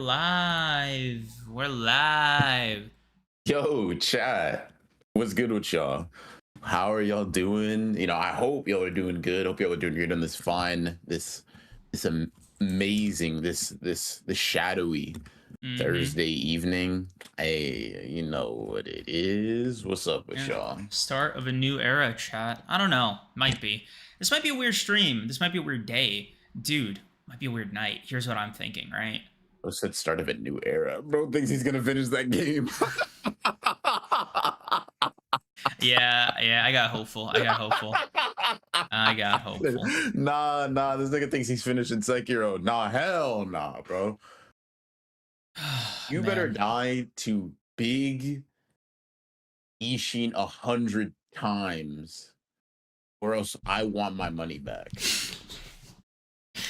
live. We're live. Yo, chat. What's good with y'all? How are y'all doing? I hope y'all are doing good. Hope y'all are doing good on this fine, this amazing, this shadowy Thursday evening. Hey, you know what it is. What's up with y'all? Start of a new era, chat. I don't know. Might be. This might be a weird stream. This might be a weird day. Dude, might be a weird night. Here's what I'm thinking, right? I said start of a new era. Bro thinks he's gonna finish that game. Yeah, I got hopeful. Nah, this nigga thinks he's finishing Sekiro. Nah, hell nah, bro. You better die to Big Ishin 100 times, or else I want my money back.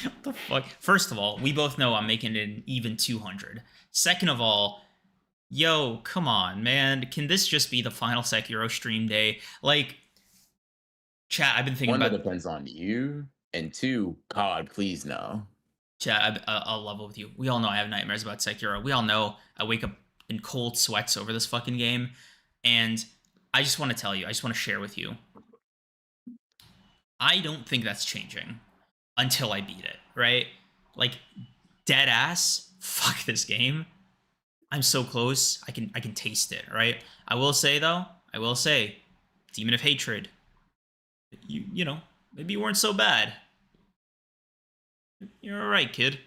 What the fuck? First of all, we both know I'm making it an even 200. Second of all, yo, come on, man. Can this just be the final Sekiro stream day? Like, chat, I've been thinking One, about... that depends on you, and two, God, please no. Chat, I'll level with you. We all know I have nightmares about Sekiro. We all know I wake up in cold sweats over this fucking game. And I just want to tell you, I just want to share with you, I don't think that's changing until I beat it, right? Like, dead ass, fuck this game. I'm so close. I can taste it, right? I will say, Demon of Hatred, you know, maybe you weren't so bad. You're alright, kid.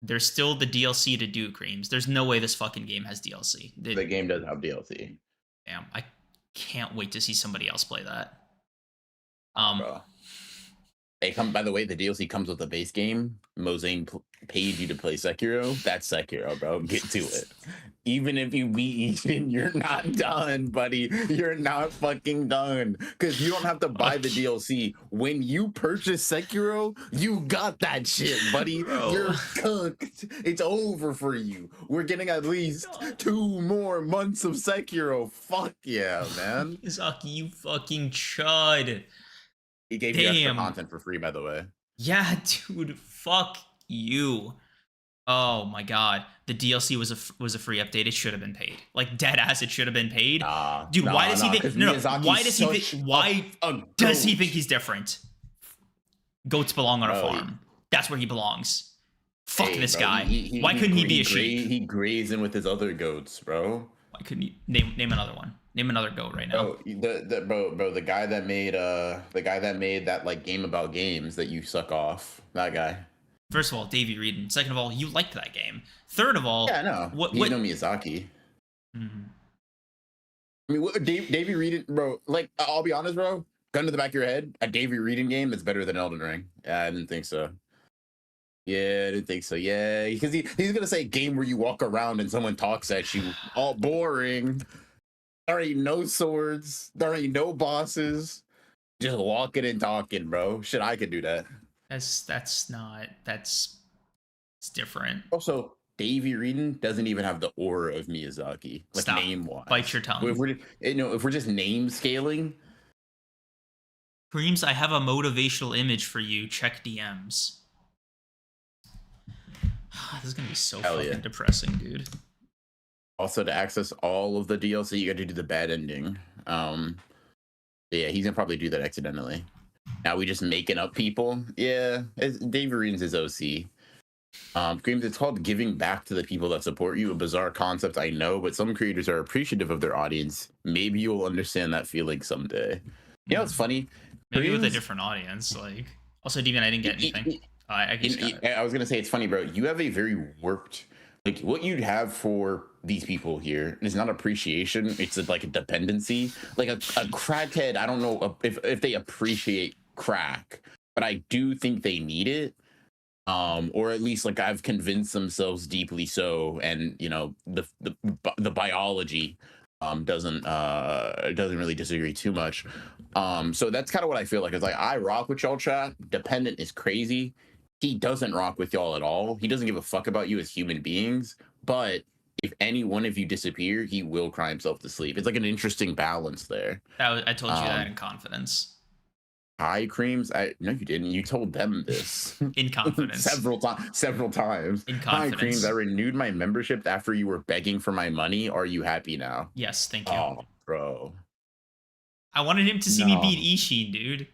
There's still the DLC to do, Creams. There's no way this fucking game has DLC. The game does have DLC. Damn, I can't wait to see somebody else play that. Bro. By the way, the DLC comes with the base game. Mozane paid you to play Sekiro. That's Sekiro, bro. Get to it. Even if you beat Ishin, you're not done, buddy. You're not fucking done. Because you don't have to buy the DLC. When you purchase Sekiro, you got that shit, buddy. Bro. You're cooked. It's over for you. We're getting at least 2 more months of Sekiro. Fuck yeah, man. Izaki, you fucking chud. He gave you extra content for free, by the way. Yeah, dude. Fuck you. Oh my god, the DLC was a free update. It should have been paid. Like, dead ass, it should have been paid. Dude, why does he think? No, why does he think? Why does he think he's different? Goats belong on a farm. That's where he belongs. Fuck this guy. Why couldn't he be a sheep? He grazing with his other goats, bro. Why couldn't he name another one? Name another goat right now. The guy that made that like game about games that you suck off. That guy. First of all, Davey Reed. Second of all, you liked that game. Third of all, yeah, I know. What Miyazaki. Mm-hmm. I mean, Davey Reed, bro. Like, I'll be honest, bro. Gun to the back of your head, a Davey Reed game that's better than Elden Ring. Yeah, I didn't think so. Yeah, I didn't think so. Yeah, because he's gonna say game where you walk around and someone talks at you. All boring. There ain't no swords. There ain't no bosses. Just walking and talking, bro. Shit, I could do that. It's different. Also, Davey Reed doesn't even have the aura of Miyazaki, like name-wise. Bite your tongue. If we're just name scaling. Creams, I have a motivational image for you. Check DMs. This is gonna be so fucking depressing, dude. Also, to access all of the DLC, you got to do the bad ending. Yeah, he's gonna probably do that accidentally. Now we just making up people. Yeah, Davey Reed's his OC. Creams, it's called giving back to the people that support you. A bizarre concept, I know, but some creators are appreciative of their audience. Maybe you'll understand that feeling someday. You know, it's funny. Maybe with a different audience. Like, also, Demon, I didn't get anything. I was gonna say, it's funny, bro. You have a very warped, like, what you'd have for these people here is not appreciation. It's like a dependency. Like a crackhead. I don't know if they appreciate crack, but I do think they need it. Or at least, like, I've convinced themselves deeply so, and you know, the biology doesn't really disagree too much. So that's kind of what I feel like. It's like, I rock with y'all, chat. Dependent is crazy. He doesn't rock with y'all at all. He doesn't give a fuck about you as human beings. But if any one of you disappear, he will cry himself to sleep. It's like an interesting balance there. I told you that in confidence. Hi, Creams. No, you didn't. You told them this in confidence. several times. In Hi, Creams. confidence. I renewed my membership after you were begging for my money. Are you happy now? Yes, thank you. Oh, bro. I wanted him to see me beat Ishin, dude.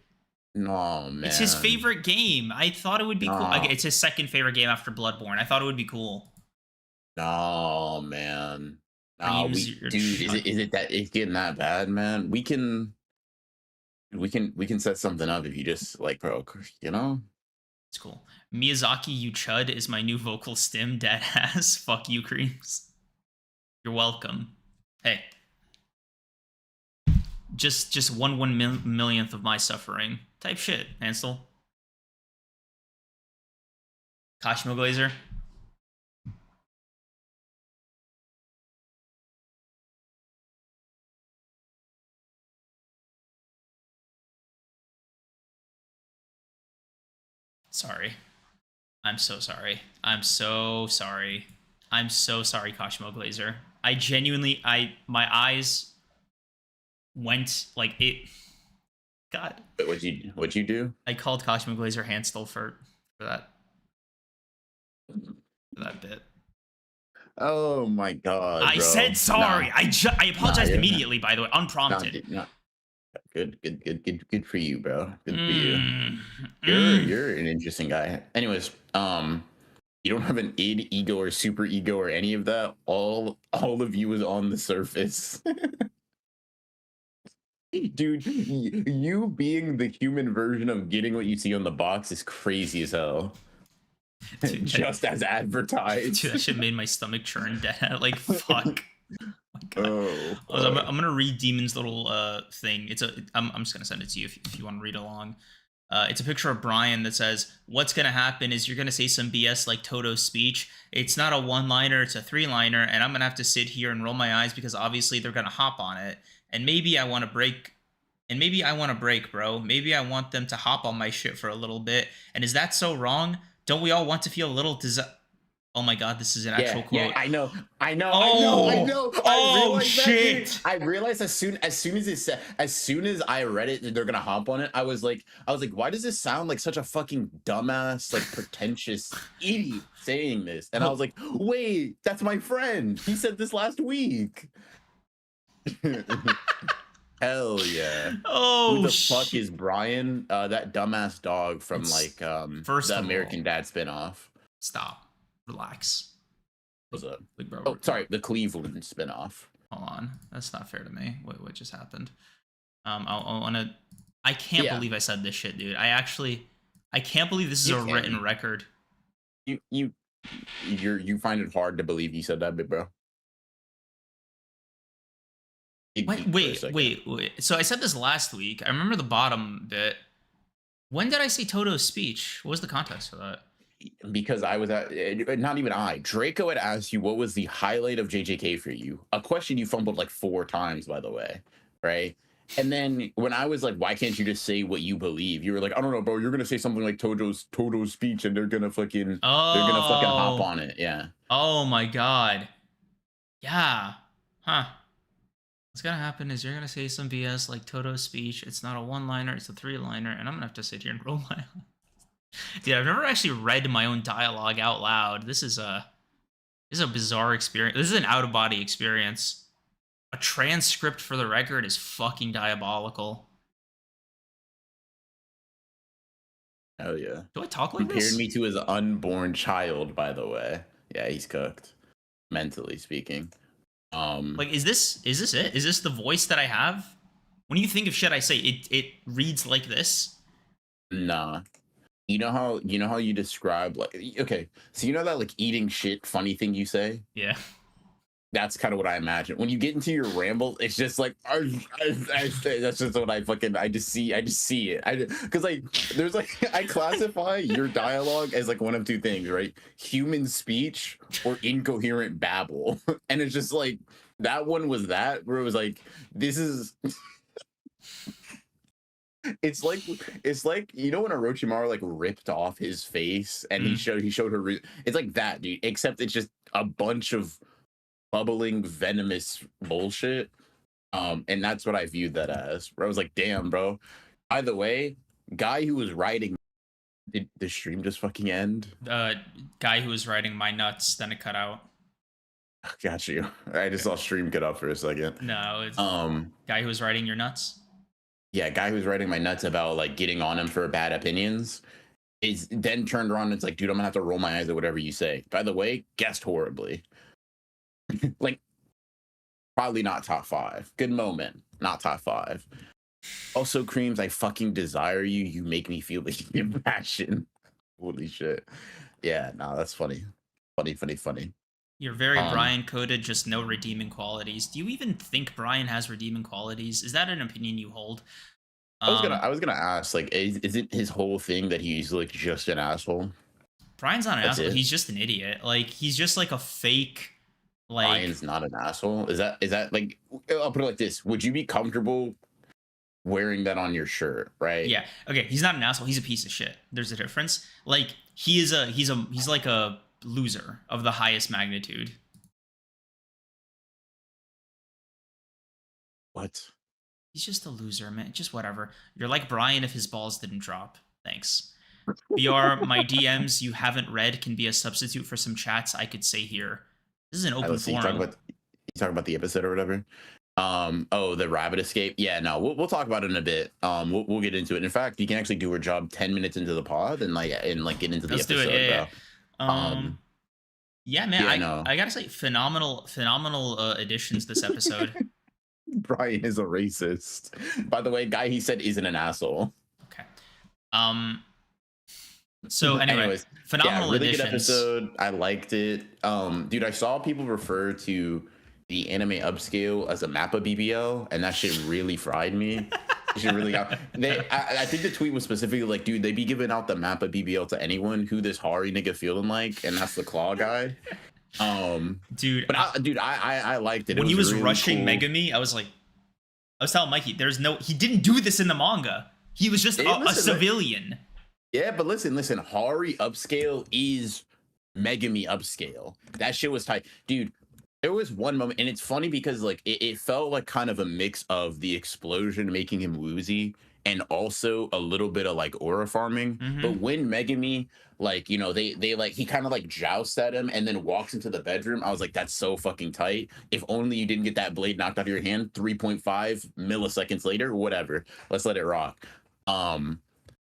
No, man. It's his favorite game. I thought it would be cool. It's his second favorite game after Bloodborne. I thought it would be cool. No, man. No, Creams, dude, is it that it's getting that bad, man? We can set something up if you just like, bro, you know? It's cool. Miyazaki, you chud is my new vocal stim. Dead ass. Fuck you, Creams. You're welcome. Hey. Just 1/1 millionth of my suffering. Type shit, Hansel. Kashimo Glazer. Sorry. I'm so sorry. I'm so sorry. I'm so sorry, Kashimo Glazer. I genuinely, my eyes went like it. God. What'd you do? I called Kashimo Glazer Hansel for that bit. Oh my god! I said sorry. Nah. I apologized immediately. By the way, unprompted. Good for you, bro. Good for you. You're an interesting guy. Anyways, you don't have an id, ego, or super ego, or any of that. All of you is on the surface. Dude, you being the human version of getting what you see on the box is crazy as hell. Dude, just as advertised. Dude, that shit made my stomach churn dead. Like, fuck. Oh, I'm gonna read Demon's little thing. I'm just gonna send it to you if you want to read along. It's a picture of Brian that says, "What's gonna happen is you're gonna say some BS like Toto's speech. It's not a one-liner, it's a three-liner, and I'm gonna have to sit here and roll my eyes because obviously they're gonna hop on it. And maybe I want to break. And maybe I want to break, bro. Maybe I want them to hop on my shit for a little bit. And is that so wrong? Don't we all want to feel a little Oh my god, this is an actual quote. Yeah, I know. Oh shit! I realized as soon as I read it that they're gonna hop on it, I was like, why does this sound like such a fucking dumbass, like pretentious idiot saying this? And I was like, wait, that's my friend. He said this last week. Hell yeah. Oh, who the fuck is Brian? That dumbass dog from the American Dad spinoff. Stop. Relax. What's up? Oh, sorry, the Cleveland spinoff. Hold on. That's not fair to me. What just happened? I can't believe I said this shit, dude. I can't believe this is a written record. You find it hard to believe you said that, big bro. Wait. So I said this last week. I remember the bottom bit. When did I say Toto's speech? What was the context for that? Because I was not even Draco had asked you what was the highlight of JJK for you. A question you fumbled like 4 times, by the way, right? And then when I was like, why can't you just say what you believe? You were like, I don't know, bro. You're gonna say something like Toto's speech, and they're gonna fucking hop on it. Yeah. Oh my god. Yeah. Huh. What's gonna happen is you're gonna say some BS like Toto's speech. It's not a one-liner, it's a three-liner, and I'm gonna have to sit here and roll my eyes. Dude, I've never actually read my own dialogue out loud. This is a bizarre experience. This is an out-of-body experience. A transcript for the record is fucking diabolical. Oh yeah. Do I talk like this? Compared me to his unborn child, by the way. Yeah, he's cooked. Mentally speaking. Like, is this it? Is this the voice that I have? When you think of shit I say, it reads like this? Nah. You know how you describe, like, okay, so you know that like eating shit funny thing you say? Yeah. That's kind of what I imagine. When you get into your ramble, it's just like that's just what I just see it. Because like there's like I classify your dialogue as like one of 2 things, right? Human speech or incoherent babble. And it's just like that one was that where it was like, this is it's like you know when Orochimaru like ripped off his face and he showed her it's like that, dude, except it's just a bunch of bubbling venomous bullshit. And that's what I viewed that as, where I was like, damn, bro. By the way, guy who was writing. Did the stream just fucking end? Guy who was writing my nuts, then it cut out. Got you. I just saw stream cut off for a second. No, it's guy who was writing your nuts. Yeah, guy who's writing my nuts about like getting on him for bad opinions is then turned around and it's like, dude, I'm gonna have to roll my eyes at whatever you say. By the way, guessed horribly. Like, probably not top 5. Good moment, not top 5. Also, Creams, I fucking desire you. You make me feel the human passion. Holy shit. Yeah, no, that's funny. Funny. You're very Brian coded, just no redeeming qualities. Do you even think Brian has redeeming qualities? Is that an opinion you hold? I was gonna ask, like, is it his whole thing that he's like just an asshole? Brian's not an asshole. He's just an idiot. Like, he's just like a fake. Like, Brian's not an asshole. Is that like? I'll put it like this: would you be comfortable wearing that on your shirt? Right? Yeah. Okay. He's not an asshole. He's a piece of shit. There's a difference. Like, he's like a loser of the highest magnitude. What? He's just a loser, man. Just whatever. You're like Brian if his balls didn't drop. Thanks. BR, my DMs you haven't read can be a substitute for some chats I could say here. This is an open forum. You talk about the episode or whatever. Oh, the rabbit escape. Yeah, no, we'll talk about it in a bit. We'll get into it. In fact, you can actually do our job 10 minutes into the pod and get into the episode. Do it. Yeah. Yeah, man. I gotta say, phenomenal additions this episode. Brian is a racist. By the way, guy he said isn't an asshole. Okay. So anyways, phenomenal really additions. Good episode. I liked it. Dude, I saw people refer to the anime upscale as a Mappa BBL, and that shit really fried me. I think the tweet was specifically like, dude, they be giving out the Mappa BBL to anyone who this Hari nigga feeling like, and that's the claw guy. Dude, but I liked it. When he was really rushing cool. Megumi, I was telling Mikey, he didn't do this in the manga. He was just a civilian. Yeah, but listen, Hari upscale is Megumi upscale. That shit was tight. Dude, there was one moment, and it's funny because like it felt like kind of a mix of the explosion making him woozy and also a little bit of like aura farming. Mm-hmm. But when Megumi, like, you know, they like, he kind of like jousts at him and then walks into the bedroom, I was like, that's so fucking tight. If only you didn't get that blade knocked out of your hand 3.5 milliseconds later, whatever. Let's let it rock.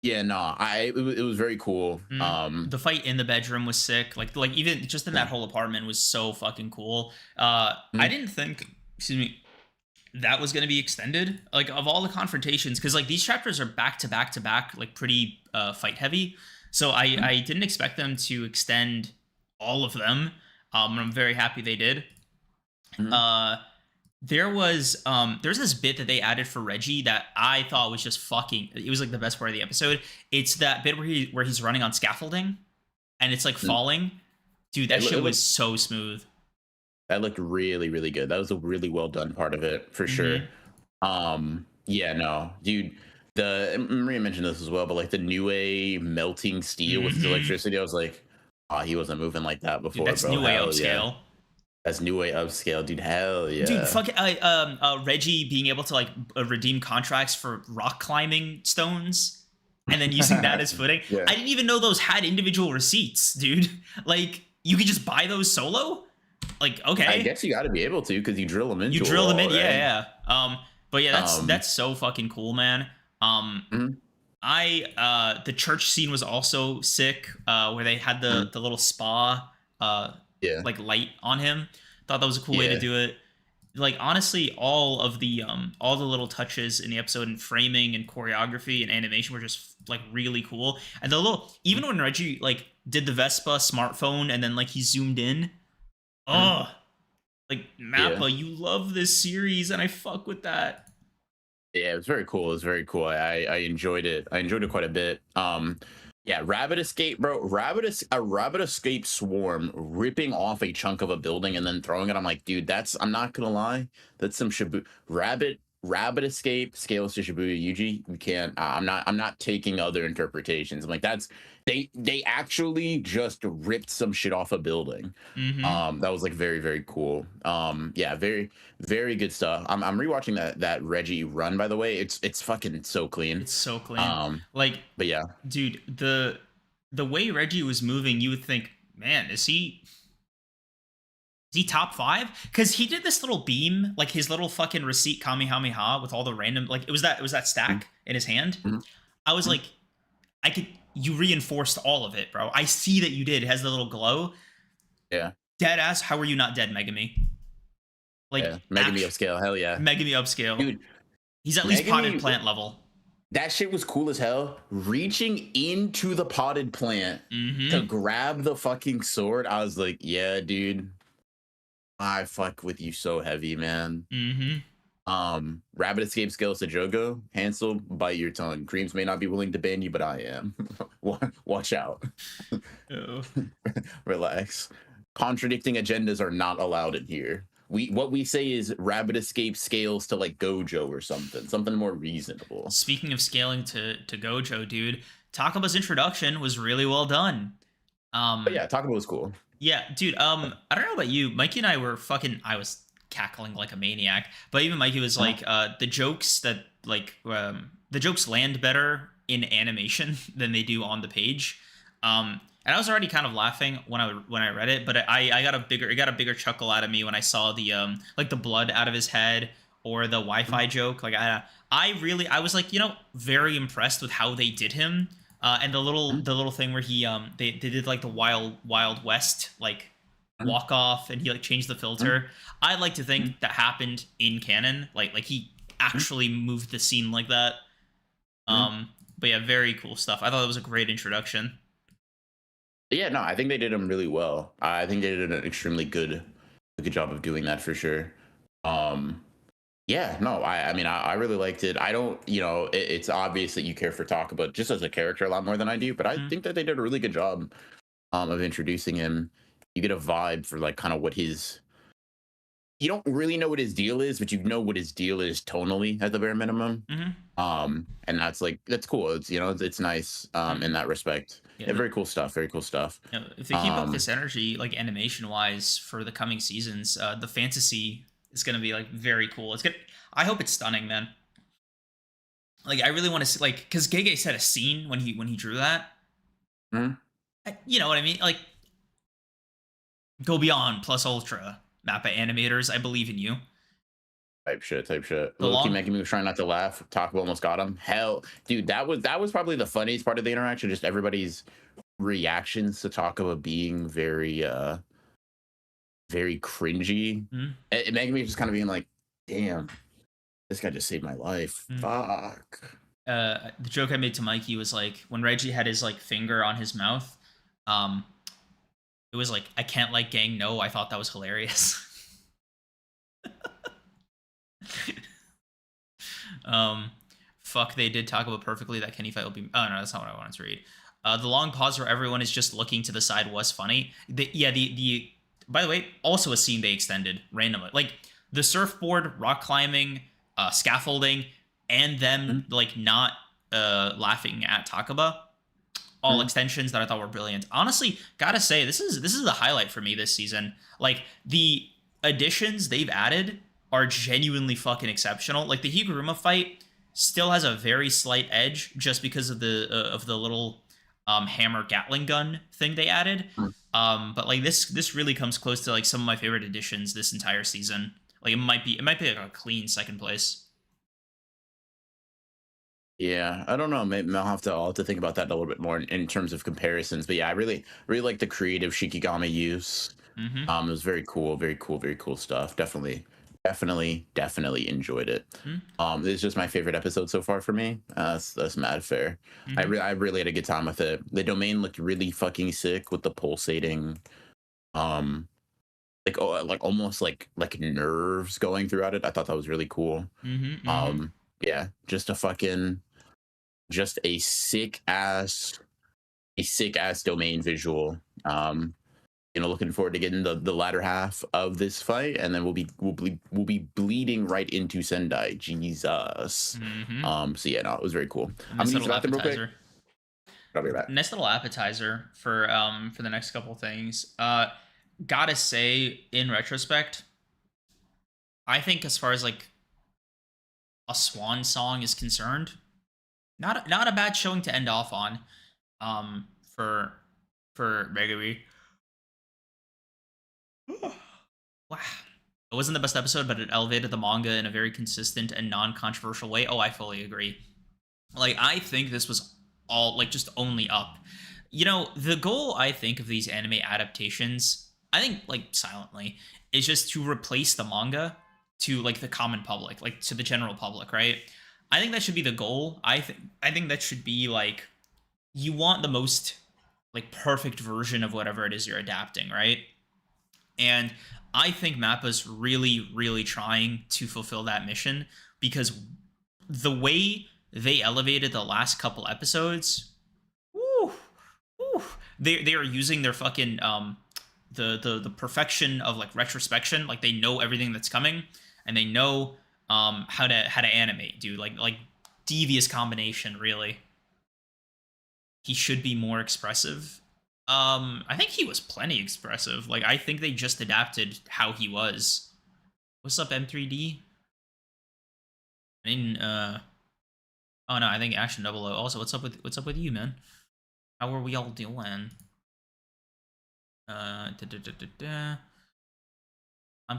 Yeah, no, it was very cool. The fight in the bedroom was sick. Like even just in that whole apartment was so fucking cool. I didn't think, that was going to be extended. Like, of all the confrontations, because like these chapters are back to back, like pretty fight heavy. So I didn't expect them to extend all of them. And I'm very happy they did. There's this bit that they added for Reggie that I thought was just it was like the best part of the episode. It's that bit where he's running on scaffolding and it's like falling. Dude, that shit was so smooth. That looked really, really good. That was a really well done part of it for sure. Yeah, no, dude, Maria mentioned this as well, but like the Nue melting steel with the electricity, I was like, he wasn't moving like that before. Dude, that's Nue upscale. Yeah. That's Nue upscale, dude. Hell yeah. Dude, fucking Reggie being able to like redeem contracts for rock climbing stones and then using that as footing. Yeah. I didn't even know those had individual receipts, dude. Like, you could just buy those solo? Like, okay. I guess you got to be able to because you drill them in. Right? Yeah. But yeah, that's so fucking cool, man. The church scene was also sick, where they had the little spa like light on him. Thought that was a cool way to do it. Like, honestly, all the little touches in the episode and framing and choreography and animation were just like really cool. And even when Reggie like did the Vespa smartphone and then like he zoomed in, like, Mappa, you love this series and I fuck with that. Yeah, it was very cool. I enjoyed it. I enjoyed it quite a bit. Yeah, rabbit escape, bro. A rabbit escape swarm ripping off a chunk of a building and then throwing it. I'm like, dude, I'm not gonna lie, that's some Shibu. Rabbit Rabbit Escape scales to Shibuya Yuji. You can't. I'm not taking other interpretations. I'm like, that's they actually just ripped some shit off a building. That was like very very cool. Yeah, very very good stuff. I'm rewatching that Reggie run, by the way. It's fucking so clean. It's so clean. Like, but yeah, dude, the way Reggie was moving, you would think, man, is he top 5? Because he did this little beam, like his little fucking receipt Kamehameha with all the random, like it was that stack in his hand. I was like, you reinforced all of it, bro. I see that you did. It has the little glow. Yeah. Dead ass. How are you not dead, Megumi? Like, yeah. Megumi upscale. Hell yeah. Megumi upscale. Dude, he's at least potted plant level. That shit was cool as hell. Reaching into the potted plant to grab the fucking sword. I was like, yeah, dude. I fuck with you so heavy, man. Rabbit Escape scales to Jogo. Hansel, bite your tongue. Creams may not be willing to ban you, but I am. Watch out. Relax. Contradicting agendas are not allowed in here. What we say is Rabbit Escape scales to like Gojo or something more reasonable. Speaking of scaling to Gojo, dude, Takaba's introduction was really well done. But yeah, Takaba was cool. Yeah, dude. I don't know about you, Mikey and I were I was cackling like a maniac, but even Mikey was like, the jokes that like the jokes land better in animation than they do on the page. And I was already kind of laughing when I read it, but it got a bigger chuckle out of me when I saw the like the blood out of his head or the Wi-Fi joke. Like I was like, very impressed with how they did him. And the little thing where he they did like the Wild West like walk off, and he like changed the filter. I like to think that happened in canon, like he actually moved the scene like that. But yeah, very cool stuff. I thought it was a great introduction. Yeah, no, I think they did them really well. I think they did an extremely good job of doing that for sure. Yeah, no, I mean, I really liked it. I don't, it's obvious that you care for Takaba just as a character a lot more than I do, but I think that they did a really good job of introducing him. You get a vibe for like kind of what you don't really know what his deal is, but you know what his deal is tonally at the bare minimum. And that's cool. It's, it's nice in that respect. Yeah, very cool stuff. Very cool stuff. If they keep up this energy, like animation wise, for the coming seasons, the fantasy is going to be like very cool. I hope it's stunning, man. Like I really want to see, like, because Gege said a scene when he drew that. You know what I mean? Like, go beyond plus ultra. Mappa animators, I believe in you. Type shit. Loki Megumi was trying not to laugh. Takaba almost got him. Hell, dude, that was probably the funniest part of the interaction. Just everybody's reactions to Takaba being very very cringy. Megumi was just kind of being like, damn, this guy just saved my life. Fuck. The joke I made to Mikey was like, when Reggie had his like finger on his mouth, it was like, I can't like gang no. I thought that was hilarious. Fuck, they did talk about perfectly. That Kenny fight will be. Oh no, that's not what I wanted to read. The long pause where everyone is just looking to the side was funny. The by the way, also a scene they extended randomly, like the surfboard, rock climbing, scaffolding, and them like not laughing at Takaba. All extensions that I thought were brilliant. Honestly, gotta say, this is the highlight for me this season. Like, the additions they've added are genuinely fucking exceptional. Like, the Higuruma fight still has a very slight edge just because of the little hammer Gatling gun thing they added. But like this really comes close to like some of my favorite additions this entire season. Like, it might be like a clean second place. Yeah, I don't know. Maybe I'll have to think about that a little bit more in terms of comparisons. But yeah, I really like the creative Shikigami use. It was very cool stuff. Definitely enjoyed it. This is just my favorite episode so far for me. That's mad fair. I really had a good time with it. The domain looked really fucking sick with the pulsating, like almost like nerves going throughout it. I thought that was really cool. Yeah, just a sick ass domain visual. looking forward to getting the latter half of this fight, and then we'll be bleeding right into Sendai. Jesus. So yeah, no, it was very cool. I'm Nice gonna use little the bathroom real quick. appetizer. I'll be back. Nice little appetizer for the next couple things. Gotta say, in retrospect, I think as far as like a swan song is concerned, not a bad showing to end off on. For Megumi. Wow. It wasn't the best episode, but it elevated the manga in a very consistent and non-controversial way. Oh, I fully agree. Like, I think this was all, like, just only up. You know, the goal, I think, of these anime adaptations, I think, like, silently, is just to replace the manga to, like, the common public, like, to the general public, right? I think that should be the goal. I think that should be, like, you want the most, like, perfect version of whatever it is you're adapting, right? And I think Mappa's really, really trying to fulfill that mission, because the way they elevated the last couple episodes, woo, woo, they are using their fucking the perfection of like retrospection. Like, they know everything that's coming, and they know how to animate, dude. Like devious combination, really. He should be more expressive. I think he was plenty expressive. Like, I think they just adapted how he was. What's up, M3D? I mean, oh no, I think Action Double O. Also, what's up with you, man? How are we all doing? I'm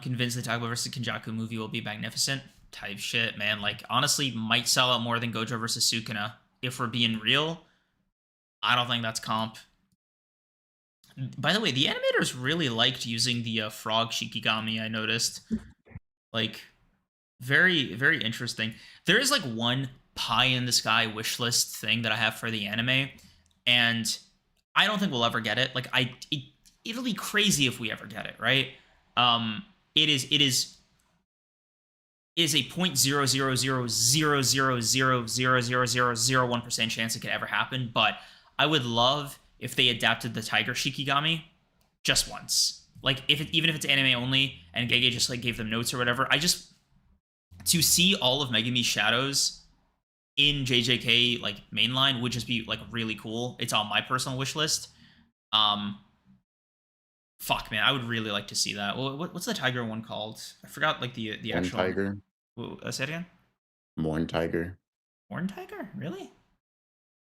convinced the Takaba vs. Kenjaku movie will be magnificent. Type shit, man. Like, honestly, might sell out more than Gojo vs. Sukuna. If we're being real, I don't think that's comp. By the way, the animators really liked using the frog Shikigami, I noticed. Like, very, very interesting. There is, like, one pie-in-the-sky wish list thing that I have for the anime, and I don't think we'll ever get it. Like, it'll be crazy if we ever get it, right? It is a 0.00000000001% chance it could ever happen, but I would love if they adapted the Tiger Shikigami just once. Like, even if it's anime only and Gege just like gave them notes or whatever, to see all of Megumi's shadows in JJK like mainline would just be like really cool. It's on my personal wish list. Fuck, man, I would really like to see that. What's the tiger one called? I forgot, like, the actual tiger. Say it again. Morn tiger. Morn tiger, really?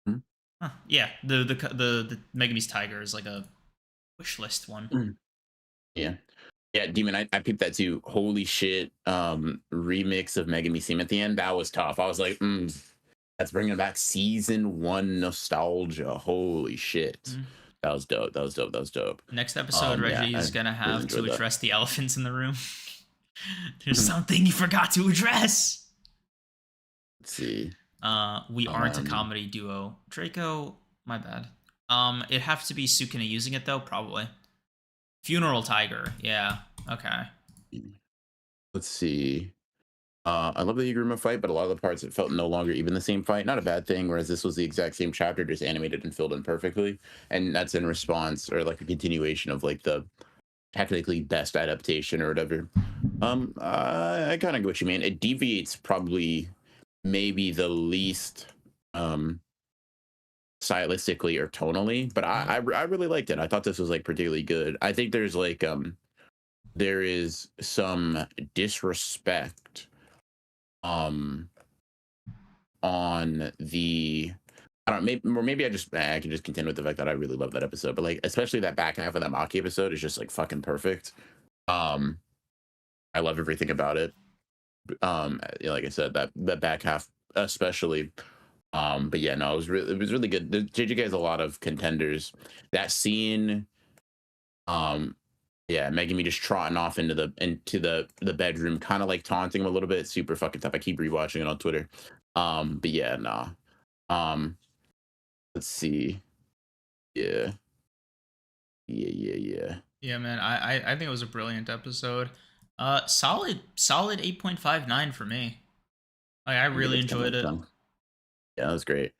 Hmm? Huh. Yeah, the Megumi's tiger is like a wish list one. Yeah. Yeah, Demon, I peeped that too. Holy shit. Remix of Megumi Seem at the end. That was tough. I was like, that's bringing back season 1 nostalgia. Holy shit. That was dope. That was dope. Next episode, Reggie is gonna have to address the elephants in the room. There's something you forgot to address. Let's see. We aren't a comedy duo. Draco, my bad. It'd have to be Sukuna using it though, probably. Funeral Tiger, yeah. Okay. Let's see. I love the Iguruma fight, but a lot of the parts it felt no longer even the same fight. Not a bad thing, whereas this was the exact same chapter, just animated and filled in perfectly. And that's in response, or like a continuation of like the technically best adaptation or whatever. I kind of get what you mean. It deviates probably maybe the least stylistically or tonally, but I really liked it. I thought this was like particularly good. I think there's like there is some disrespect on the, I don't know, maybe I can just contend with the fact that I really love that episode, but like especially that back half of that Maki episode is just like fucking perfect. I love everything about it. Like I said, that back half especially. But yeah, no, it was really good. The JJK has a lot of contenders. That scene, yeah, Megumi just trotting off into the bedroom, kind of like taunting him a little bit. Super fucking tough. I keep rewatching it on Twitter. But yeah, nah. Let's see. Yeah. Yeah, man. I think it was a brilliant episode. Solid 8.59 for me. Like, I really enjoyed it. Yeah, that was great.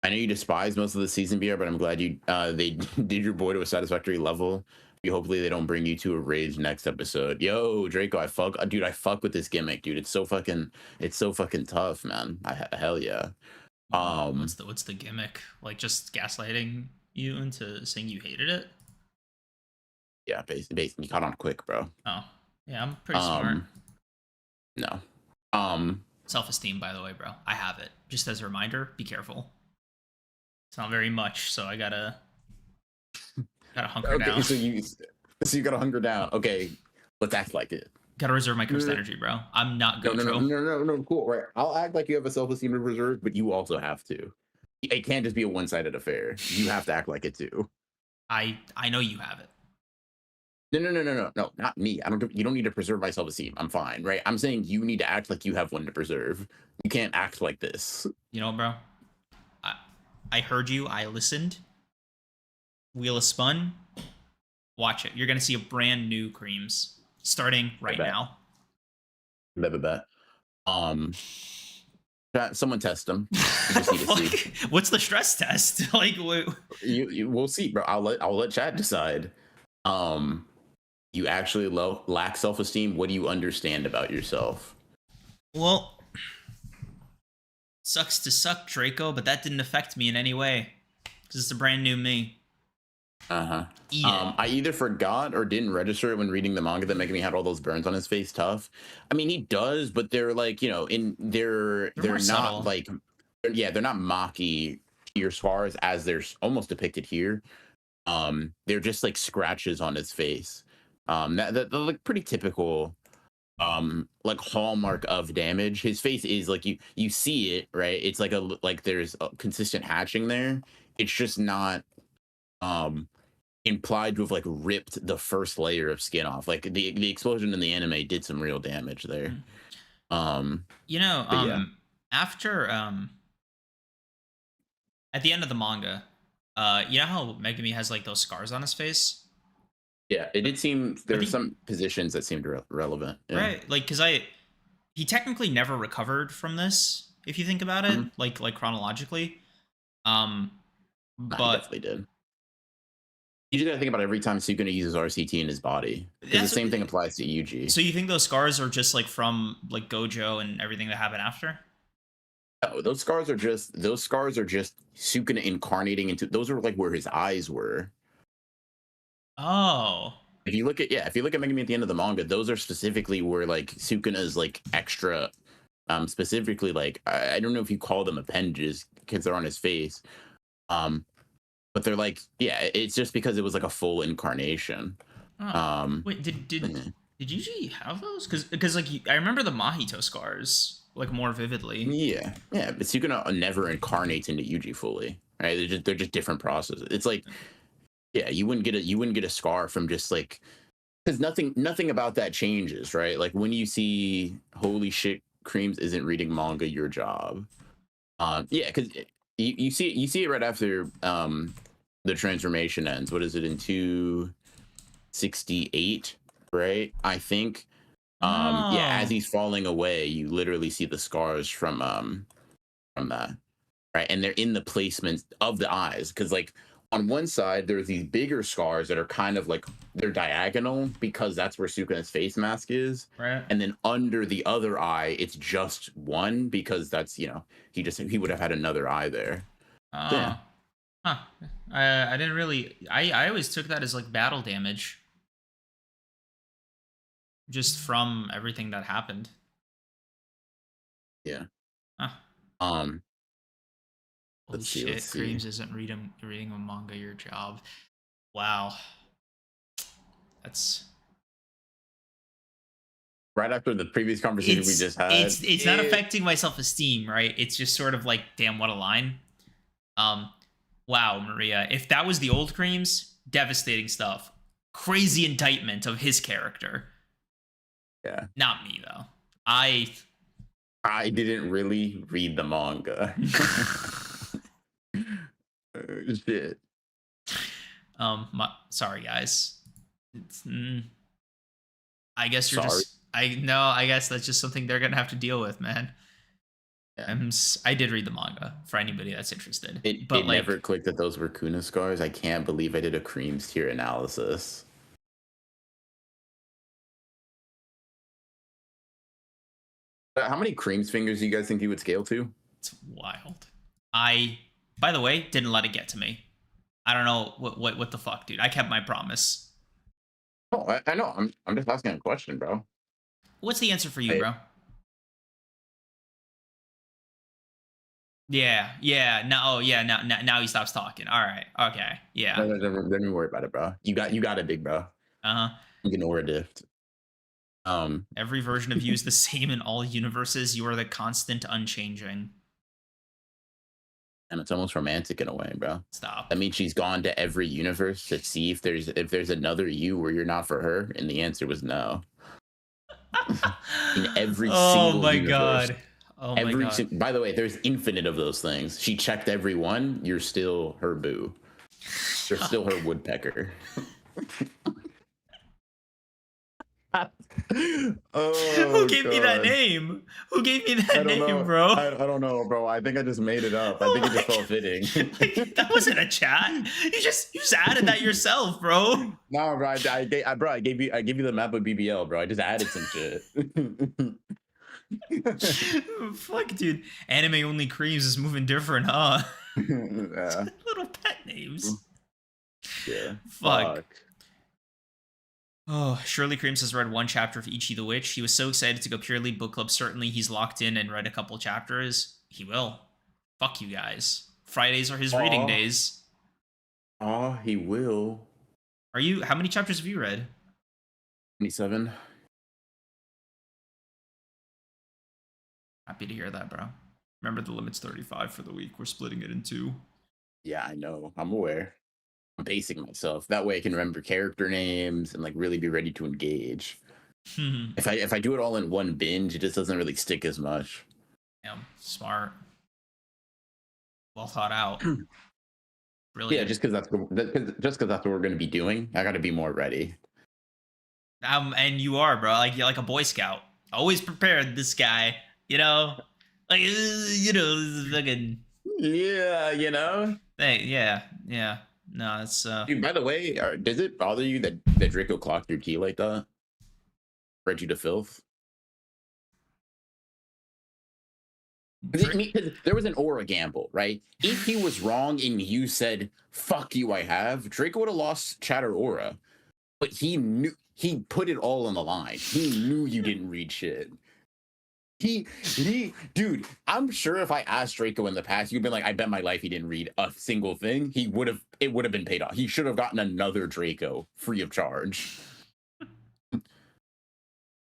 I know you despise most of the season BR, but I'm glad you they did your boy to a satisfactory level. Hopefully they don't bring you to a rage next episode. Yo, Draco, I fuck with this gimmick, dude. It's so fucking tough, man. Hell yeah. What's the gimmick? Like just gaslighting you into saying you hated it? Yeah, basically you caught on quick, bro. Oh, yeah, I'm pretty smart. No. Self-esteem, by the way, bro. I have it. Just as a reminder, be careful. It's not very much, so I gotta hunker down. So you gotta hunker down. Okay, let's act like it. Gotta reserve my cursed energy, bro. I'm not Gojo. No, cool, right? I'll act like you have a self-esteem to preserve, but you also have to. It can't just be a one-sided affair. You have to act like it too. I know you have it. No, not me. You don't need to preserve my self-esteem. I'm fine, right? I'm saying you need to act like you have one to preserve. You can't act like this. You know, bro. I heard you. I listened. Wheel is spun. Watch it. You're gonna see a brand new Creams starting right now. Bet. Someone test them. You just need to see. What's the stress test? Like, we'll see, bro. I'll let Chad decide. You actually lack self-esteem. What do you understand about yourself? Well, sucks to suck, Draco, but that didn't affect me in any way because it's a brand new me. I either forgot or didn't register it when reading the manga that Megumi had all those burns on his face. Tough. I mean, he does, but they're like, they're not subtle. Like, they're not Maki tier scars as they're almost depicted here. They're just like scratches on his face. They're like pretty typical like hallmark of damage. His face is like you see it, right? It's like there's a consistent hatching there. It's just not implied to have like ripped the first layer of skin off. Like the explosion in the anime did some real damage there. After at the end of the manga, you know how Megumi has like those scars on his face? Yeah, it did seem there were some positions that seemed relevant. Yeah. Right, like because he technically never recovered from this. If you think about it, like chronologically, but he definitely did. You just gotta think about every time Sukuna uses RCT in his body. The same thing applies to Yuji. So you think those scars are just like from like Gojo and everything that happened after? No, those scars are just Sukuna incarnating into. Those are like where his eyes were. Oh. If you look at Megumi at the end of the manga, those are specifically where like Sukuna's like extra, specifically like I don't know if you call them appendages because they're on his face, but they're like it's just because it was like a full incarnation. Wait, did Yuji have those? Because like I remember the Mahito scars like more vividly. Yeah, but Sukuna never incarnates into Yuji fully. Right? They're just different processes. It's like. Yeah, you wouldn't get a scar from just like because nothing about that changes, right? Like when you see holy shit, Creams isn't reading manga, your job. Because you see it right after the transformation ends. What is it in 268, right? I think. As he's falling away, you literally see the scars from that, right? And they're in the placement of the eyes because like. On one side, there's these bigger scars that are kind of like they're diagonal because that's where Sukuna's face mask is. Right. And then under the other eye, it's just one because that's he would have had another eye there. Huh. I didn't really. I always took that as like battle damage, just from everything that happened. Yeah. Huh. Holy shit, Creams isn't reading a manga, your job. Wow. That's right after the previous conversation we just had. It's not affecting my self-esteem, right? It's just sort of like, damn, what a line. Wow, Maria. If that was the old Creams, devastating stuff. Crazy indictment of his character. Yeah. Not me, though. I didn't really read the manga. Shit. Sorry guys. I guess you're I guess that's just something they're gonna have to deal with, man. Yeah. I did read the manga for anybody that's interested. It But like, never clicked that those were Kuna scars. I can't believe I did a creams tier analysis. How many creams fingers do you guys think you would scale to? it's wild. By the way, didn't let it get to me. I don't know what the fuck, dude. I kept my promise. Oh, I know. I'm just asking a question, bro. What's the answer for you, bro? Yeah. No, oh yeah. Now he stops talking. All right. Okay. Yeah. Don't even worry about it, bro. You got it, big bro. Uh huh. You can or diff. Every version of you is the same in all universes. You are the constant, unchanging. And it's almost romantic in a way, bro. Stop. That means she's gone to every universe to see if there's another you where you're not for her, and the answer was no. In every single my universe. God. Oh my God. By the way, there's infinite of those things. She checked every one. You're still her boo. You're still her woodpecker. Who gave me that name? Who gave me that name, bro? I don't know, bro. I think I just made it up. I think it just felt fitting. That wasn't a chat. You just added that yourself, bro. No, bro. I gave you the map of BBL, bro. I just added some shit. Fuck, dude. Anime only creams is moving different, huh? Yeah. Little pet names. Yeah. Fuck. Oh, Shirley Creams has read one chapter of Ichi the Witch. He was so excited to go purely book club. Certainly he's locked in and read a couple chapters. He will. Fuck you guys. Fridays are his reading days. Oh, he will. How many chapters have you read? 27. Happy to hear that, bro. Remember, the limit's 35 for the week. We're splitting it in 2. Yeah, I know. I'm aware. I'm pacing myself. That way I can remember character names and like really be ready to engage. If I do it all in one binge, it just doesn't really stick as much. Yeah, smart. Well thought out. Really? Yeah, just because that's what we're going to be doing. I got to be more ready. And you are, bro. Like you're like a Boy Scout. Always prepared. This guy, fucking. Yeah, Hey, yeah. No, it's. Dude, by the way, does it bother you that Draco clocked your key like that? Reggie to filth. There was an aura gamble, right? If he was wrong and you said "fuck you," I have, Draco would have lost Chatter aura, but he put it all on the line. He knew you didn't read shit. Dude, I'm sure if I asked Draco in the past, you'd been like, I bet my life he didn't read a single thing. It would have been paid off. He should have gotten another Draco free of charge.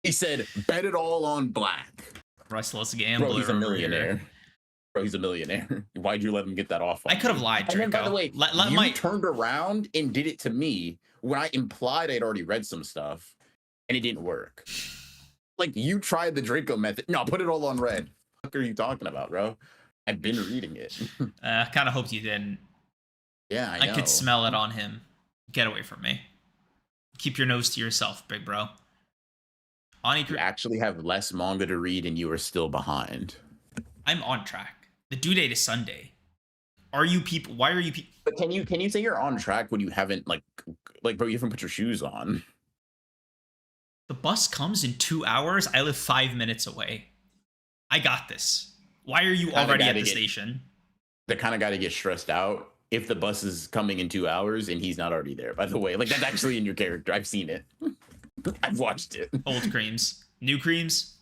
He said, bet it all on black. Restless gambler. Bro, he's a millionaire. Why'd you let him get that off? I could have lied, Draco. And then, by the way, you turned around and did it to me when I implied I'd already read some stuff, and it didn't work. Like, you tried the Draco method. No, put it all on red. What are you talking about, bro? I've been reading it. Kind of hoped you didn't. Yeah, I know. I could smell it on him. Get away from me. Keep your nose to yourself, big bro. You actually have less manga to read and you are still behind. I'm on track. The due date is Sunday. Are you people? Why are you people? But can you say you're on track when you haven't like bro, you haven't put your shoes on? The bus comes in 2 hours. I live 5 minutes away. I got this. Why are you already at the station? The kind of guy to get stressed out if the bus is coming in 2 hours and he's not already there. By the way, like that's actually in your character. I've seen it. I've watched it. Old creams, new creams.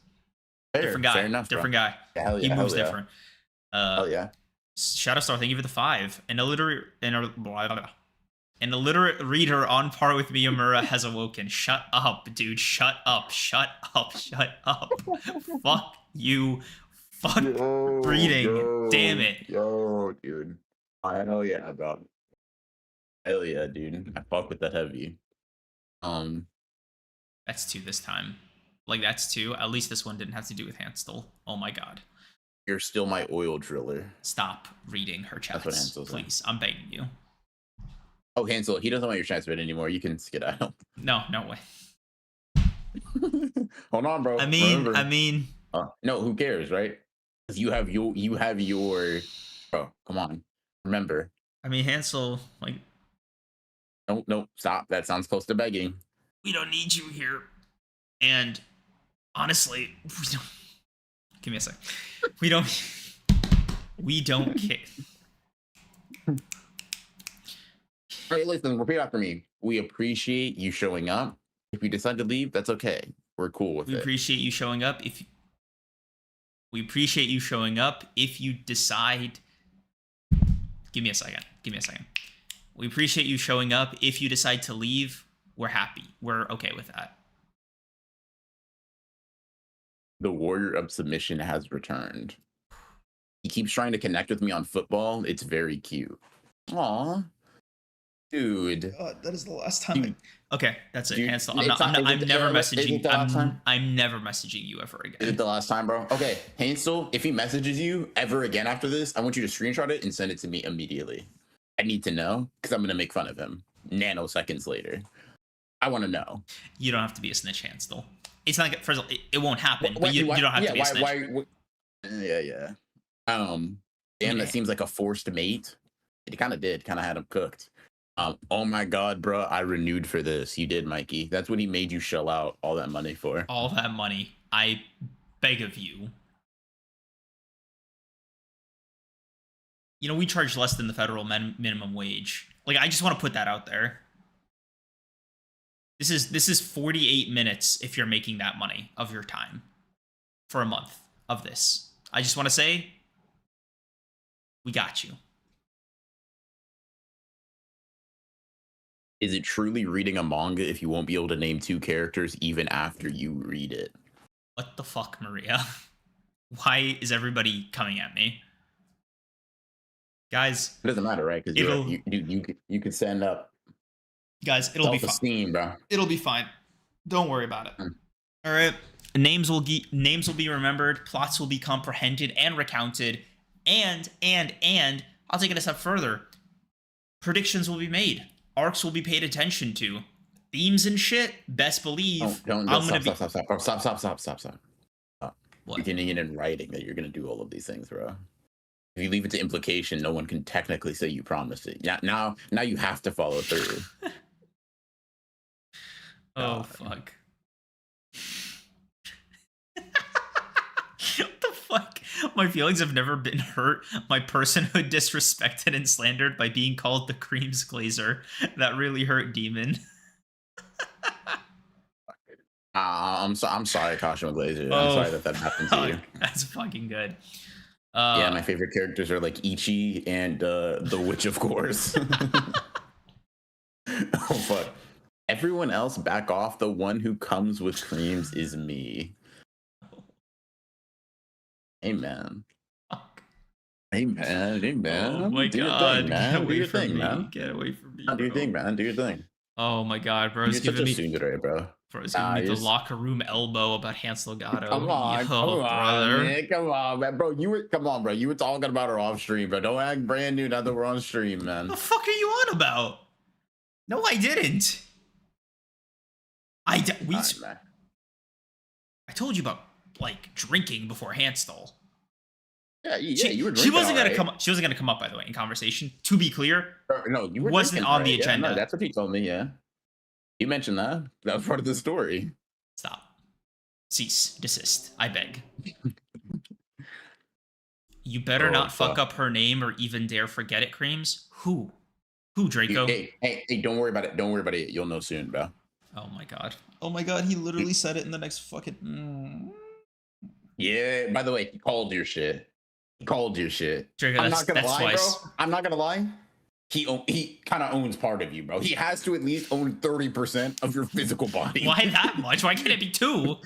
Different guy. Fair enough, different guy. Yeah, he moves different. Hell yeah. Shadowstar, thank you for the 5. An illiterate reader on par with Miyamura has awoken. Shut up, dude. Shut up. Shut up. Shut up. Fuck you. Fuck reading. Damn it. Yo, dude. Hell yeah, bro. Hell yeah, dude. I fuck with that heavy. That's 2 this time. Like, that's 2. At least this one didn't have to do with Hansel. Oh my god. You're still my oil driller. Stop reading her chats. That's what Hansel's please. I'm begging you. Oh, Hansel, he doesn't want your chats read anymore. You can skedaddle. No way. Hold on, bro. I mean. No, who cares, right? You have your. Oh, come on. Remember. I mean, Hansel, like. No, stop. That sounds close to begging. We don't need you here. And honestly, we don't. Give me a sec. We don't care. All right, listen, repeat after me. We appreciate you showing up. If you decide to leave, that's okay. We're cool with it. We appreciate you showing up. We appreciate you showing up. If you decide, give me a second. We appreciate you showing up. If you decide to leave, we're happy. We're okay with that. The warrior of submission has returned. He keeps trying to connect with me on football. It's very cute. Aw. Dude. God, that is the last time. Dude. Okay, that's it. Hansel. I'm never messaging you ever again. Is it the last time, bro? Okay, Hansel, if he messages you ever again after this, I want you to screenshot it and send it to me immediately. I need to know because I'm going to make fun of him nanoseconds later. I want to know. You don't have to be a snitch, Hansel. It's not like, first of all, it won't happen, but you don't have to be a snitch. Yeah. Damn, that seems like a forced mate. It kind of had him cooked. Oh my God, bro, I renewed for this. You did, Mikey. That's what he made you shell out all that money for. All that money. I beg of you. You know, we charge less than the federal minimum wage. Like, I just want to put that out there. This is 48 minutes if you're making that money of your time for a month of this. I just want to say, we got you. Is it truly reading a manga if you won't be able to name 2 characters even after you read it? What the fuck, Maria? Why is everybody coming at me? Guys, it doesn't matter, right? Because you can stand up. Guys, it'll be fine, bro. It'll be fine. Don't worry about it. All right. Names will be remembered, plots will be comprehended and recounted, and I'll take it a step further. Predictions will be made. Arcs will be paid attention to. Themes and shit, best believe. Stop. What? You're getting it in writing that you're gonna do all of these things, bro. If you leave it to implication, no one can technically say you promised it. Now you have to follow through. Oh, fuck. What the fuck? My feelings have never been hurt. My personhood disrespected and slandered by being called the Creams Glazer. That really hurt, Demon. I'm sorry, Kashima Glazer. I'm sorry that happened to you. That's fucking good. Yeah, my favorite characters are like Ichi and the Witch, of course. Oh, fuck. Everyone else back off. The one who comes with creams is me. Amen. Amen. Oh my God. Do your thing, man. Get away from me. Do your thing, man. Do your thing. Oh my God, bro. You're such a tsundere, bro. Bro's giving me the locker room elbow about Hansel Gato. Come on, brother. Man. Come on, man. Bro. You were talking about her off stream, bro. Don't act brand new now that we're on stream, man. What the fuck are you on about? No, I didn't. I told you about like drinking before Hansel. Yeah, you were drinking. She wasn't gonna come. She wasn't gonna come up, by the way, in conversation. To be clear, no, you wasn't on the agenda. Yeah, no, that's what he told me. Yeah, you mentioned that. That was part of the story. Stop. Cease. Desist. I beg. You better not fuck up her name or even dare forget it, Creams. Who, Draco? Hey, don't worry about it. Don't worry about it. You'll know soon, bro. Oh my God. Oh my God. He literally said it in the next fucking. Yeah. By the way, he called your shit. Draco, I'm not gonna lie, twice. bro. I'm not gonna lie. He kind of owns part of you, bro. He has to at least own 30% of your physical body. Why that much? Why can't it be 2?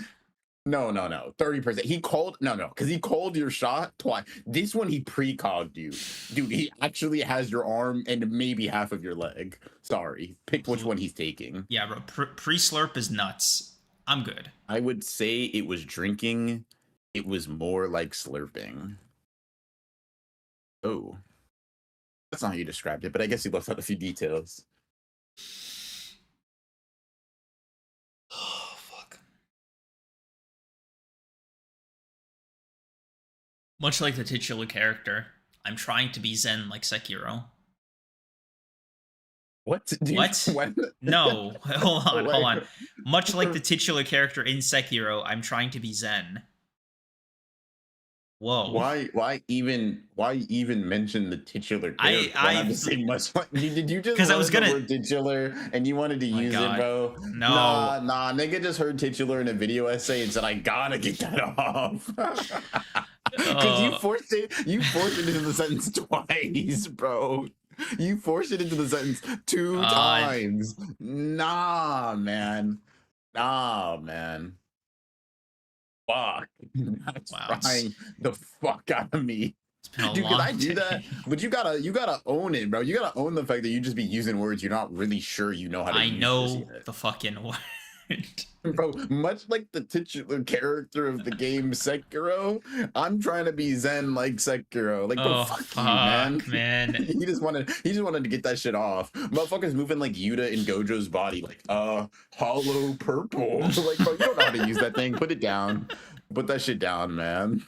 No. 30%. Because he called your shot twice. This one he pre-cogged you. Dude, he actually has your arm and maybe half of your leg. Sorry. Pick which one he's taking. Yeah, bro. Pre-slurp is nuts. I'm good. I would say it was drinking. It was more like slurping. Oh. That's not how you described it, but I guess you left out a few details. Oh, fuck. Much like the titular character, I'm trying to be zen like Sekiro. What? What? No. Hold on. Much like the titular character in Sekiro, I'm trying to be zen. Whoa. Why even mention the titular character? Why not just say much like, did you just because I was gonna the word titular and you wanted to use it, bro? No. Nah, nigga just heard titular in a video essay and said I gotta get that off. Because you forced it into the sentence twice, bro. You forced it into the sentence 2 times. Nah, man. Fuck. That's frying the fuck out of me. Dude, can I do that? But you gotta own it, bro. You gotta own the fact that you just be using words you're not really sure you know how to use. I know the fucking word. Bro, much like the titular character of the game Sekiro, I'm trying to be zen like Sekiro. Like, bro, fuck you, man. he just wanted to get that shit off. Motherfuckers moving like Yuta in Gojo's body, like, hollow purple. Like, bro, you don't know how to use that thing. Put it down. Put that shit down, man.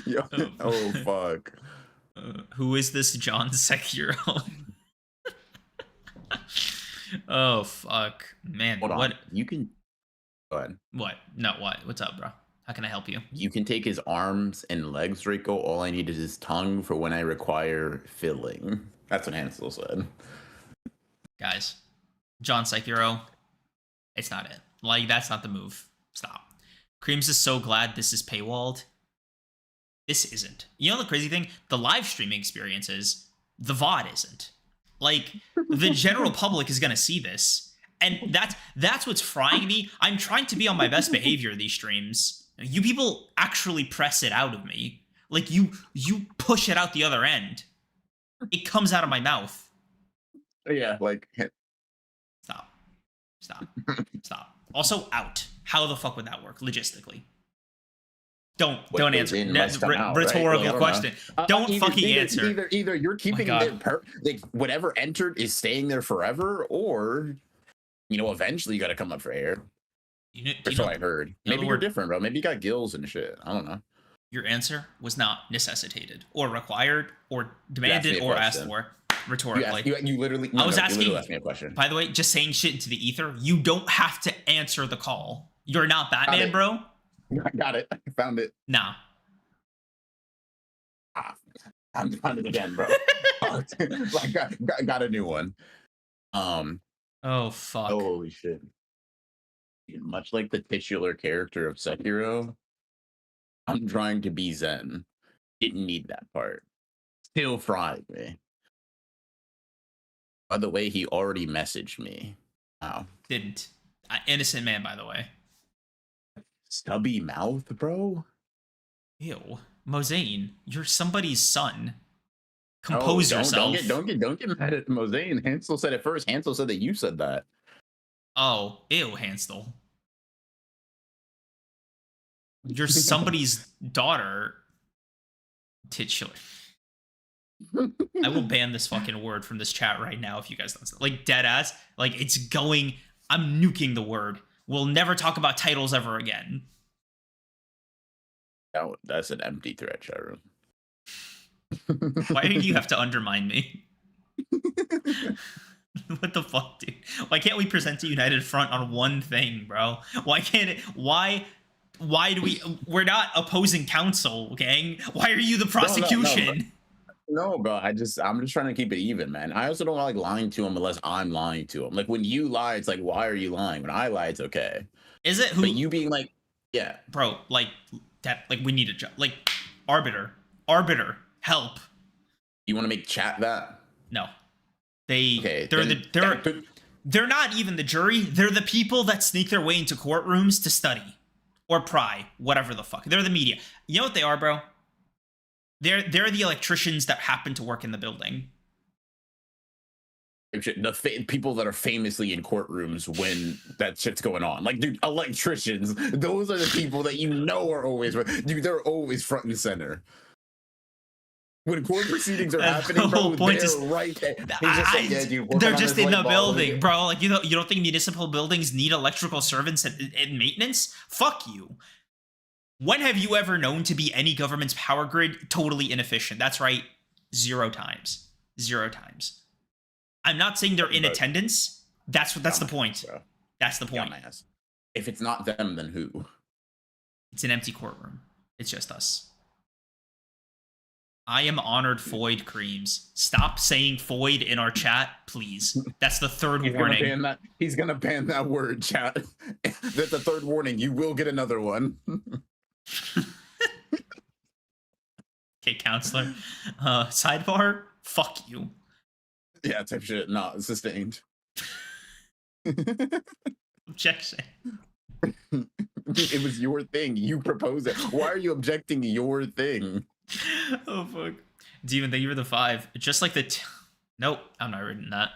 Yo, oh fuck. Who is this John Sekiro? Oh fuck, man. Hold on. What you can go ahead. What? No, what? What's up, bro? How can I help you? You can take his arms and legs, Rico. All I need is his tongue for when I require filling. That's what Hansel said. Guys, John Sekiro, it's not it. Like, that's not the move. Stop. Creams is so glad this is paywalled. This isn't. You know the crazy thing? The live streaming experience is, the VOD isn't. Like, the general public is gonna see this, and that's what's frying me. I'm trying to be on my best behavior these streams. You people actually press it out of me. Like, you push it out the other end. It comes out of my mouth. Yeah, like Stop. Also, out. How the fuck would that work logistically? Don't answer. Rhetorical question. Don't fucking answer. Either you're keeping it like whatever entered is staying there forever, or eventually you got to come up for air. That's what I heard. Maybe you're different, bro. Maybe you got gills and shit. I don't know. Your answer was not necessitated, or required, or demanded, or asked for. Rhetorically, you literally. I was asking. You asked me a question. By the way, just saying shit into the ether. You don't have to answer the call. You're not Batman, bro. I got it. I found it. Nah. I found it again, bro. Like, got a new one. Oh fuck. Holy shit. Much like the titular character of Sekiro, I'm trying to be zen. Didn't need that part. Still fried me. By the way, he already messaged me. Wow. Didn't. Innocent man, by the way. Stubby mouth, bro. Ew, Mosaigne, you're somebody's son. Compose yourself. Don't get mad at Mosaigne. Hansel said it first. Hansel said that you said that. Oh, ew, Hansel. You're somebody's daughter. Titular. I will ban this fucking word from this chat right now if you guys don't. Like, dead ass. Like, it's going. I'm nuking the word. We'll never talk about titles ever again. Oh, that's an empty threat, chat room. Why do you have to undermine me? What the fuck, dude? Why can't we present a united front on one thing, bro? Why can't it? Why do we? We're not opposing counsel, gang. Why are you the prosecution? No, bro. I'm just trying to keep it even, man. I also don't like lying to him unless I'm lying to him. Like, when you lie, it's like, why are you lying? When I lie, it's okay. Is it? Who? But you being like, yeah, bro. Like that. Like, we need a job. Like, arbiter, help. You want to make chat that? No. They're not even the jury. They're the people that sneak their way into courtrooms to study or pry, whatever the fuck. They're the media. You know what they are, bro? They're the electricians that happen to work in the building. The people that are famously in courtrooms when that shit's going on. Like, dude, electricians. Those are the people that are always, dude, they're always front and center. When court proceedings are happening, bro, they're right there. They're just in the building, bro. Like, you don't think municipal buildings need electrical servants and maintenance? Fuck you. When have you ever known to be any government's power grid totally inefficient? That's right, 0 times. 0 times. I'm not saying they're in attendance. That's the point. Bro. That's the point. If it's not them, then who? It's an empty courtroom. It's just us. I am honored, Foyd Creams. Stop saying Foyd in our chat, please. That's the third warning. He's gonna ban that word, chat. That's the third warning. You will get another one. Okay, counselor. Sidebar. Fuck you. Yeah, type shit. Not sustained. Objection. It was your thing. You proposed it. Why are you objecting to your thing? Oh fuck. Demon, thank you for the 5. Just like the nope, I'm not reading that.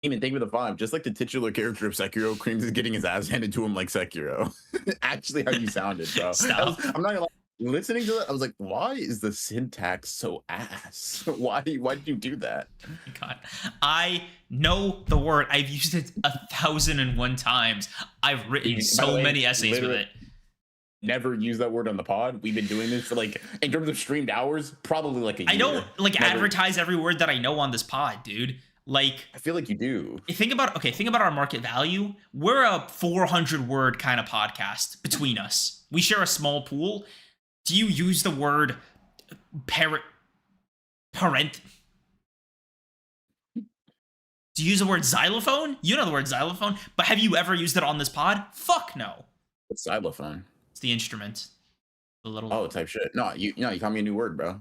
Demon, thank you for the 5. Just like the titular character of Sekiro, Creams is getting his ass handed to him like Sekiro. Actually, how you sounded, bro. Stop. I'm not gonna lie. Listening to that, I was like, why is the syntax so ass? Why did you do that? God, I know the word. I've used it 1,001 times. I've written so many essays with it. Never use that word on the pod. We've been doing this for like, in terms of streamed hours, probably like a year. I don't like advertise every word that I know on this pod, dude. Like, I feel like you do. Think about our market value. We're a 400 word kind of podcast between us. We share a small pool. Do you use the word parent? Do you use the word xylophone? You know the word xylophone, but have you ever used it on this pod? Fuck no. What's xylophone? It's the instrument. The little. Oh, type shit. No, you taught me a new word, bro.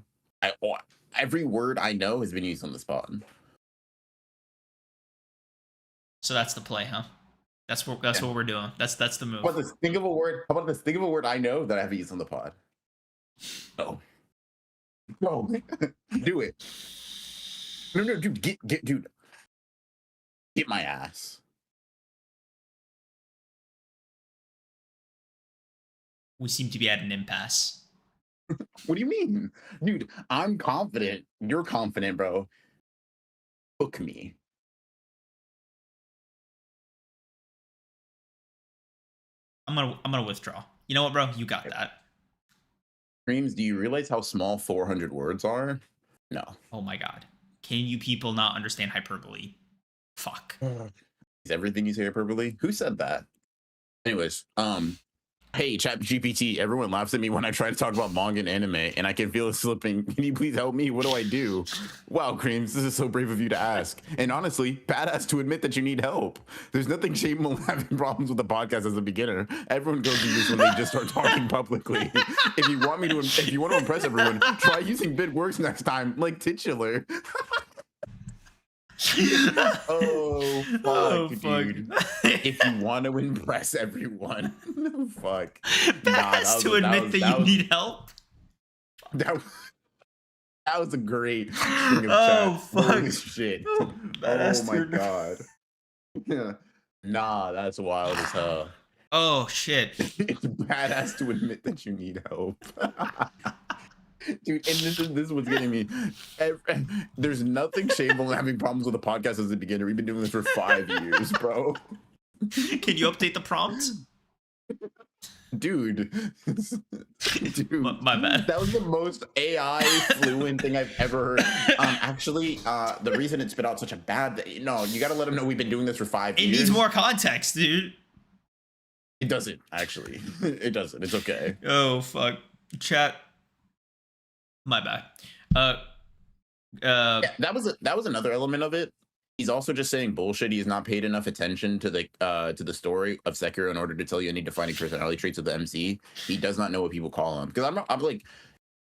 Every word I know has been used on this pod. So that's the play, huh? That's what we're doing. That's the move. How about this? Think of a word. How about this? Think of a word I know that I haven't used on the pod. Oh. No. Do it. No, dude. Dude. Get my ass. We seem to be at an impasse. What do you mean? Dude, I'm confident. You're confident, bro. Hook me. I'm gonna withdraw. You know what, bro? You got that. Dreams, do you realize how small 400 words are? No. Oh my god. Can you people not understand hyperbole? Fuck. Is everything you say hyperbole? Who said that? Anyways, hey, ChatGPT, everyone laughs at me when I try to talk about manga and anime, and I can feel it slipping. Can you please help me? What do I do? Wow, Creams, this is so brave of you to ask. And honestly, badass to admit that you need help. There's nothing shameful having problems with the podcast as a beginner. Everyone goes through this when they just start talking publicly. If you want to impress everyone, try using bid works next time, like titular. Oh fuck, dude. If you want to impress everyone, fuck. Badass to admit that you need help. That was a great thing of oh chat. fuck. Holy shit. Oh my god. Yeah. Nah, that's wild as hell. Oh shit. It's badass to admit that you need help. Dude, and this is what's getting me. There's nothing shameful in having problems with a podcast as a beginner. We've been doing this for 5 years, bro. Can you update the prompt? Dude. My bad. That was the most AI fluent thing I've ever heard. Actually, the reason it spit out such a bad... No, you gotta let them know we've been doing this for 5 years. It needs more context, dude. It doesn't, actually. It doesn't. It's okay. Oh, fuck. Chat... My bad. Yeah, that was another element of it. He's also just saying bullshit. He has not paid enough attention to the story of Sekiro in order to tell you any defining personality traits of the MC. He does not know what people call him. Because I'm like,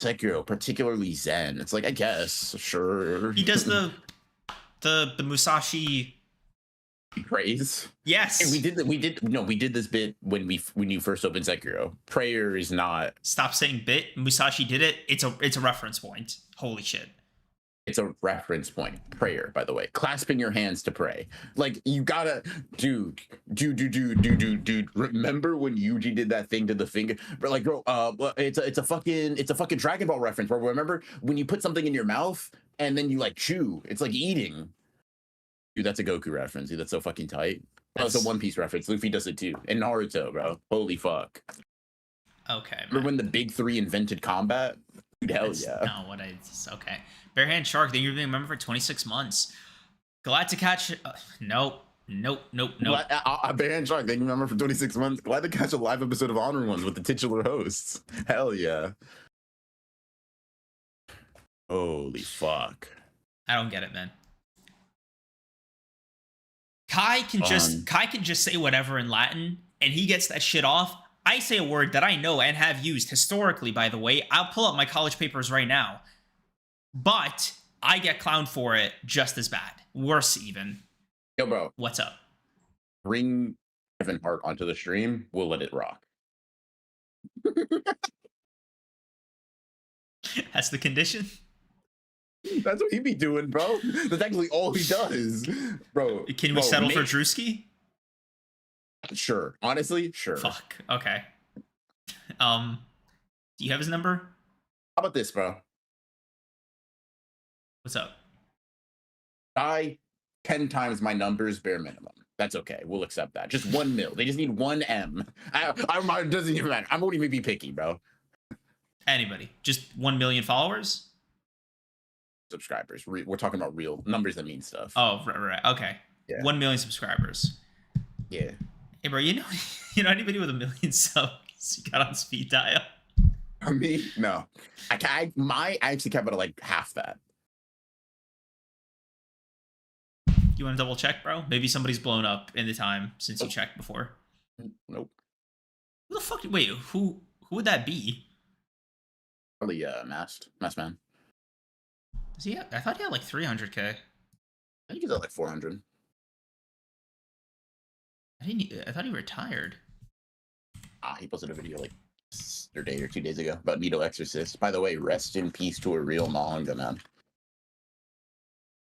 Sekiro, particularly Zen. It's like, I guess, sure. He does the Musashi praise. Yes. And we did this bit when you first opened Sekiro. Prayer is not. Stop saying bit. Musashi did it. It's a reference point. Holy shit. It's a reference point. Prayer, by the way. Clasping your hands to pray. Like, you gotta, dude. Remember when Yuji did that thing to the finger? But like, bro, it's a fucking Dragon Ball reference. Bro, remember when you put something in your mouth and then you like chew? It's like eating. Dude, that's a Goku reference. Dude, that's so fucking tight. That's a One Piece reference. Luffy does it too. And Naruto, bro. Holy fuck. Okay. Remember when the big three invented combat? Dude, hell yeah. No, what I just okay. Barehand Shark. Then you've been a member for 26 months. Glad to catch. Nope. Barehand Shark. Thank you, member for 26 months. Glad to catch a live episode of Honor Ones with the titular hosts. Hell yeah. Holy fuck. I don't get it, man. Kai can just say whatever in Latin, and he gets that shit off. I say a word that I know and have used historically, by the way. I'll pull up my college papers right now. But I get clowned for it just as bad. Worse, even. Yo, bro. What's up? Bring Kevin Hart onto the stream. We'll let it rock. That's the condition? That's what he be doing, bro. That's actually all he does, bro. Can we settle for Drewski? Sure. Honestly, sure. Fuck. Okay. Do you have his number? How about this, bro? What's up? 10 times my numbers, bare minimum. That's okay. We'll accept that. Just 1 mil. They just need 1 M. It doesn't even matter. I won't even be picky, bro. Anybody. Just 1 million followers? Subscribers. We're talking about real numbers that mean stuff. Oh, right. Okay. Yeah. 1 million subscribers. Yeah. Hey, bro, you know anybody with 1 million subs you got on speed dial? Me? No. I actually kept it at like half that. You want to double check, bro? Maybe somebody's blown up in the time since you checked before. Nope. Who the fuck? Wait, who would that be? Probably Masked Man. Is he? I thought he had like 300K. I think he's at like 400. I thought he retired. He posted a video like yesterday or 2 days ago about Needle Exorcist. By the way, rest in peace to a real manga, man.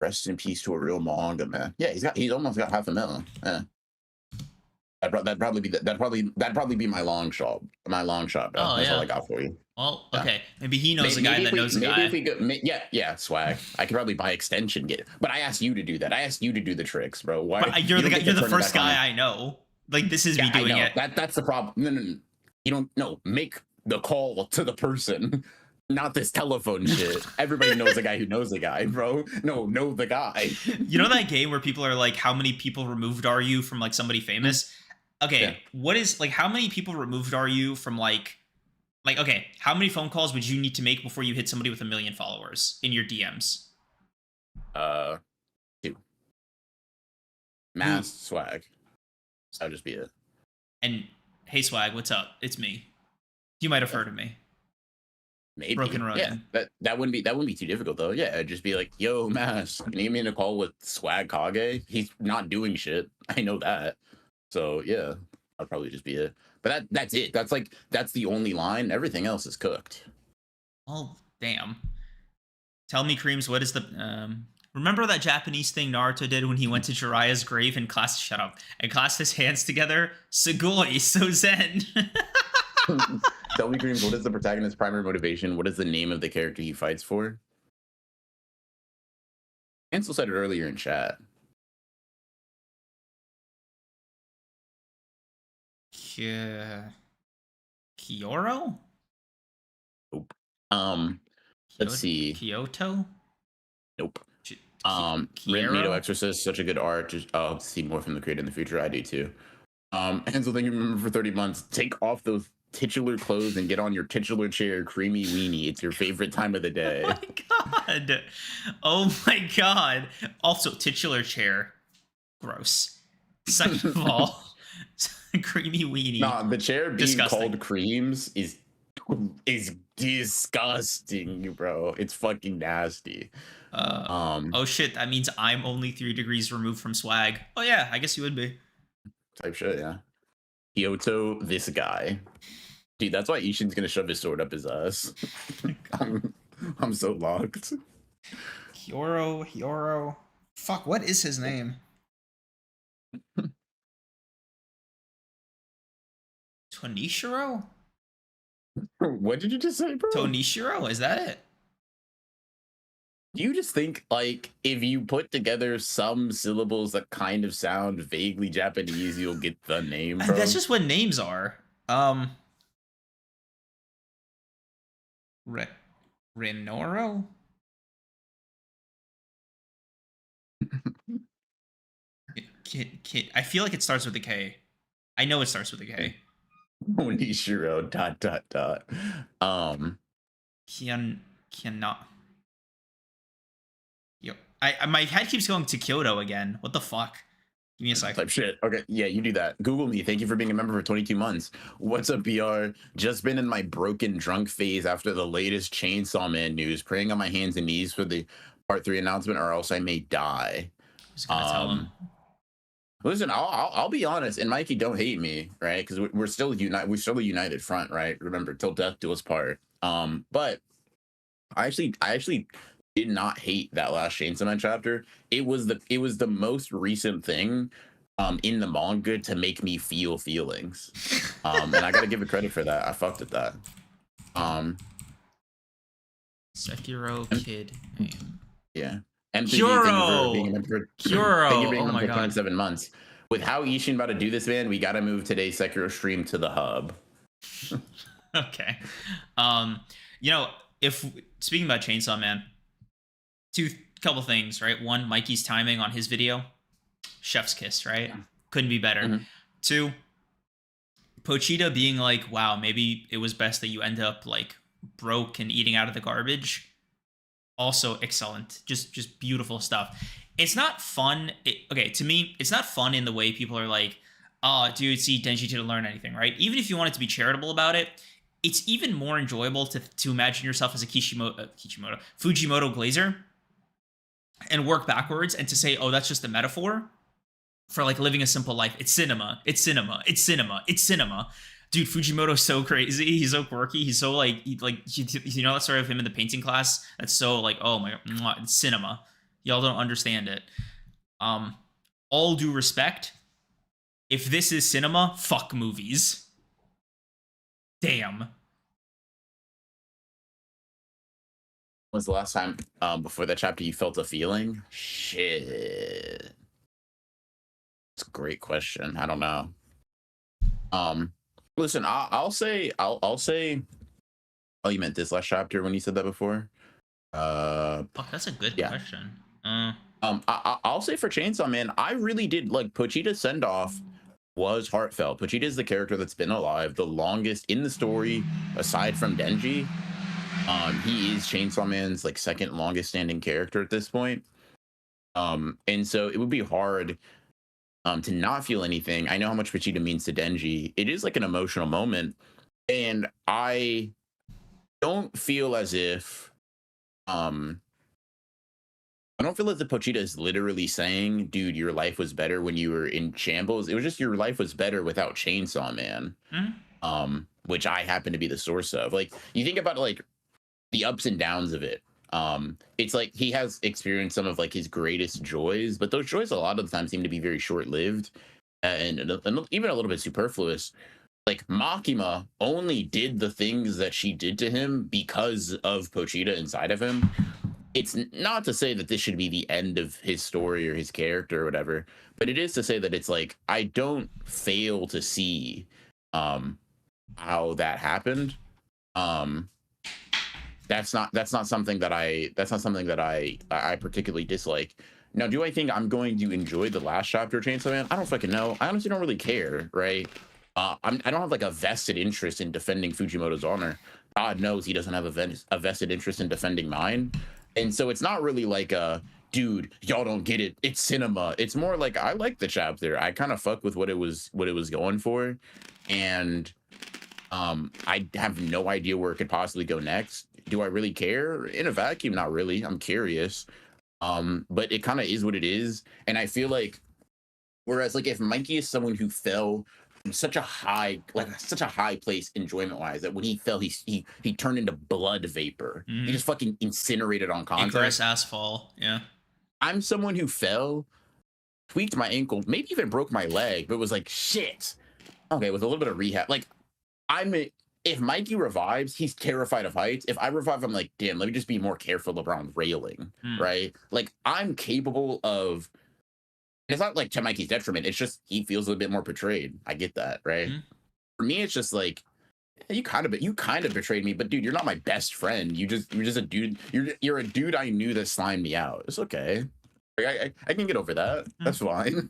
Rest in peace to a real manga, man. Yeah, he's almost got 500,000. Yeah. That'd probably be my long shot. My long shot, bro. Oh, that's yeah. all I got for you. Well, okay. Maybe he knows a guy that knows a guy. If we go, yeah, swag. I could probably buy extension. But I asked you to do that. I asked you to do the tricks, bro. Why? But you're the first guy I know. Like, this is me doing it. That's the problem. No. You don't know. Make the call to the person. Not this telephone shit. Everybody knows a guy who knows a guy, bro. No, know the guy. You know that game where people are like, how many people removed are you from like somebody famous? Okay, yeah. What is like, how many people removed are you from like, okay, how many phone calls would you need to make before you hit somebody with 1 million followers in your DMs? 2. Mass Swag. That would just be it. And hey, Swag, what's up? It's me. You might have heard of me. Maybe. Broken Ronin. Yeah, that wouldn't be too difficult though. Yeah, it'd just be like, yo, Mass, can you give me a call with Swag Kage? He's not doing shit. I know that. So yeah, that'd probably just be it. But that's it. That's the only line. Everything else is cooked. Oh damn. Tell me, Creams, what is the remember that Japanese thing Naruto did when he went to Jiraiya's grave and clasped his hands together? Sugoi, so zen. Tell me, Creams, what is the protagonist's primary motivation? What is the name of the character he fights for? Ansel said it earlier in chat. Kyoro? Nope. Let's see. Kyoto? Nope. Needle Exorcist, such a good art. I'll see more from the creator in the future. I do too. Ansel, thank you remember for 30 months. Take off those titular clothes and get on your titular chair, creamy weenie. It's your favorite time of the day. Oh my god. Also, titular chair. Gross. Second of all, creamy weenie. Nah, the chair being disgusting. Called creams is disgusting, bro. It's fucking nasty. Oh shit, that means I'm only 3 degrees removed from Swag. Oh yeah, I guess you would be. Type shit, yeah. Kyoto, this guy. Dude, that's why Ishin's gonna shove his sword up his ass. I'm so locked. Hyoro. Fuck, what is his name? Tonishiro? What did you just say, bro? Tonishiro, is that it? Do you just think, like, if you put together some syllables that kind of sound vaguely Japanese, you'll get the name, bro? That's just what names are. Renoro? Kid. I feel like it starts with a K. I know it starts with a K. Onishiro ... Cannot. Yo, my head keeps going to Kyoto again. What the fuck? Give me a sec. Type shit. Okay, yeah, you do that. Google me. Thank you for being a member for 22 months. What's up, BR? Just been in my broken drunk phase after the latest Chainsaw Man news. Praying on my hands and knees for the part 3 announcement, or else I may die. Who's gonna tell him? Listen, I'll be honest, and Mikey, don't hate me, right? Because we're still united. We're still a united front, right? Remember, till death do us part. But I actually did not hate that last Chainsaw Man chapter. It was the most recent thing in the manga to make me feel feelings. And I gotta give it credit for that. I fucked at that. Sekiro kid. Yeah. Kuro! Kuro! Thank you for being oh my for god. 27 months. With how Ishin about to do this, man, we gotta move today's Sekiro stream to the hub. Okay. You know, if speaking about Chainsaw Man, couple things, right? One, Mikey's timing on his video, chef's kiss, right? Yeah. Couldn't be better. Mm-hmm. Two, Pochita being like, wow, maybe it was best that you end up like broke and eating out of the garbage. Also excellent. Just beautiful stuff. It's not fun. Okay, to me, it's not fun in the way people are like, oh, dude, see, Denji didn't learn anything, right? Even if you wanted to be charitable about it, it's even more enjoyable to imagine yourself as a Fujimoto glazer and work backwards and to say, oh, that's just a metaphor for like living a simple life. It's cinema. It's cinema. It's cinema. It's cinema. Dude, Fujimoto's so crazy. He's so quirky. He's so like, you know that story of him in the painting class? That's so like, oh my god, it's cinema. Y'all don't understand it. All due respect, if this is cinema, fuck movies. Damn. Was the last time before that chapter you felt a feeling? Shit. It's a great question. I don't know. Listen, I'll say oh, you meant this last chapter when you said that before? Fuck, that's a good question. I'll say for Chainsaw Man, I really did like Pochita's send-off was heartfelt. Pochita is the character that's been alive the longest in the story, aside from Denji. He is Chainsaw Man's like second longest standing character at this point. And so it would be hard to not feel anything. I know how much Pochita means to Denji. It is like an emotional moment, and I don't feel as if I don't feel as if Pochita is literally saying, dude, your life was better when you were in shambles. It was just your life was better without Chainsaw Man. Mm-hmm. Which I happen to be the source of. Like, you think about like the ups and downs of it. It's like he has experienced some of like his greatest joys, but those joys a lot of the time seem to be very short-lived and even a little bit superfluous. Like Makima only did the things that she did to him because of Pochita inside of him. It's not to say that this should be the end of his story or his character or whatever, but it is to say that it's like I don't fail to see how that happened. That's not something that I particularly dislike. Now, do I think I'm going to enjoy the last chapter of Chainsaw Man? I don't fucking know. I honestly don't really care, right? I don't have like a vested interest in defending Fujimoto's honor. God knows he doesn't have a vested interest in defending mine. And so it's not really like a, dude, y'all don't get it. It's cinema. It's more like I like the chapter. I kind of fuck with what it was going for. And I have no idea where it could possibly go next. Do I really care? In a vacuum, not really. I'm curious. But it kind of is what it is. And I feel like, whereas like if Mikey is someone who fell from such a high place enjoyment wise that when he fell, he turned into blood vapor. He just fucking incinerated on contact. Icarus asphalt. Yeah. I'm someone who fell, tweaked my ankle, maybe even broke my leg, but was like, shit. Okay, with a little bit of rehab. Like, if Mikey revives, he's terrified of heights. If I revive, I'm like, damn, let me just be more careful around railing, right? Like, I'm capable of, it's not like to Mikey's detriment. It's just he feels a little bit more betrayed. I get that, right? For me, it's just like, You kind of betrayed me, but dude, you're not my best friend. You're just a dude. You're a dude I knew that slimed me out. It's okay. Like, I can get over that. That's fine.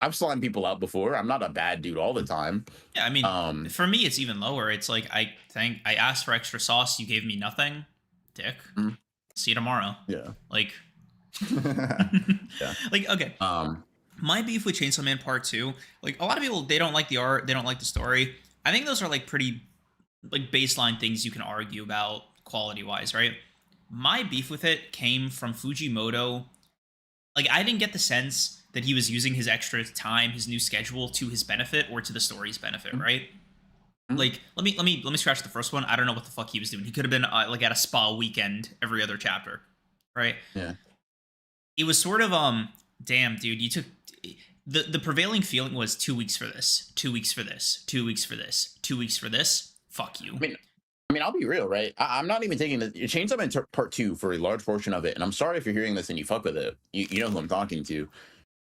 I've slimed people out before. I'm not a bad dude all the time. Yeah, I mean, for me, it's even lower. It's like I asked for extra sauce. You gave me nothing, dick. Mm. See you tomorrow. Yeah. Like, yeah. Like, okay. My beef with Chainsaw Man Part 2, like a lot of people, they don't like the art, they don't like the story. I think those are like pretty like baseline things you can argue about quality wise, right? My beef with it came from Fujimoto. Like, I didn't get the sense that he was using his extra time, his new schedule, to his benefit or to the story's benefit, right? Like, let me scratch the first one. I don't know what the fuck he was doing. He could have been like at a spa weekend every other chapter, right? Yeah. It was sort of damn, dude, you took the prevailing feeling was 2 weeks for this, 2 weeks for this, 2 weeks for this, 2 weeks for this. Fuck you. I mean, I'll be real, right? I'm not even taking the Chainsaw Man Part 2 for a large portion of it, and I'm sorry if you're hearing this and you fuck with it. You know who I'm talking to.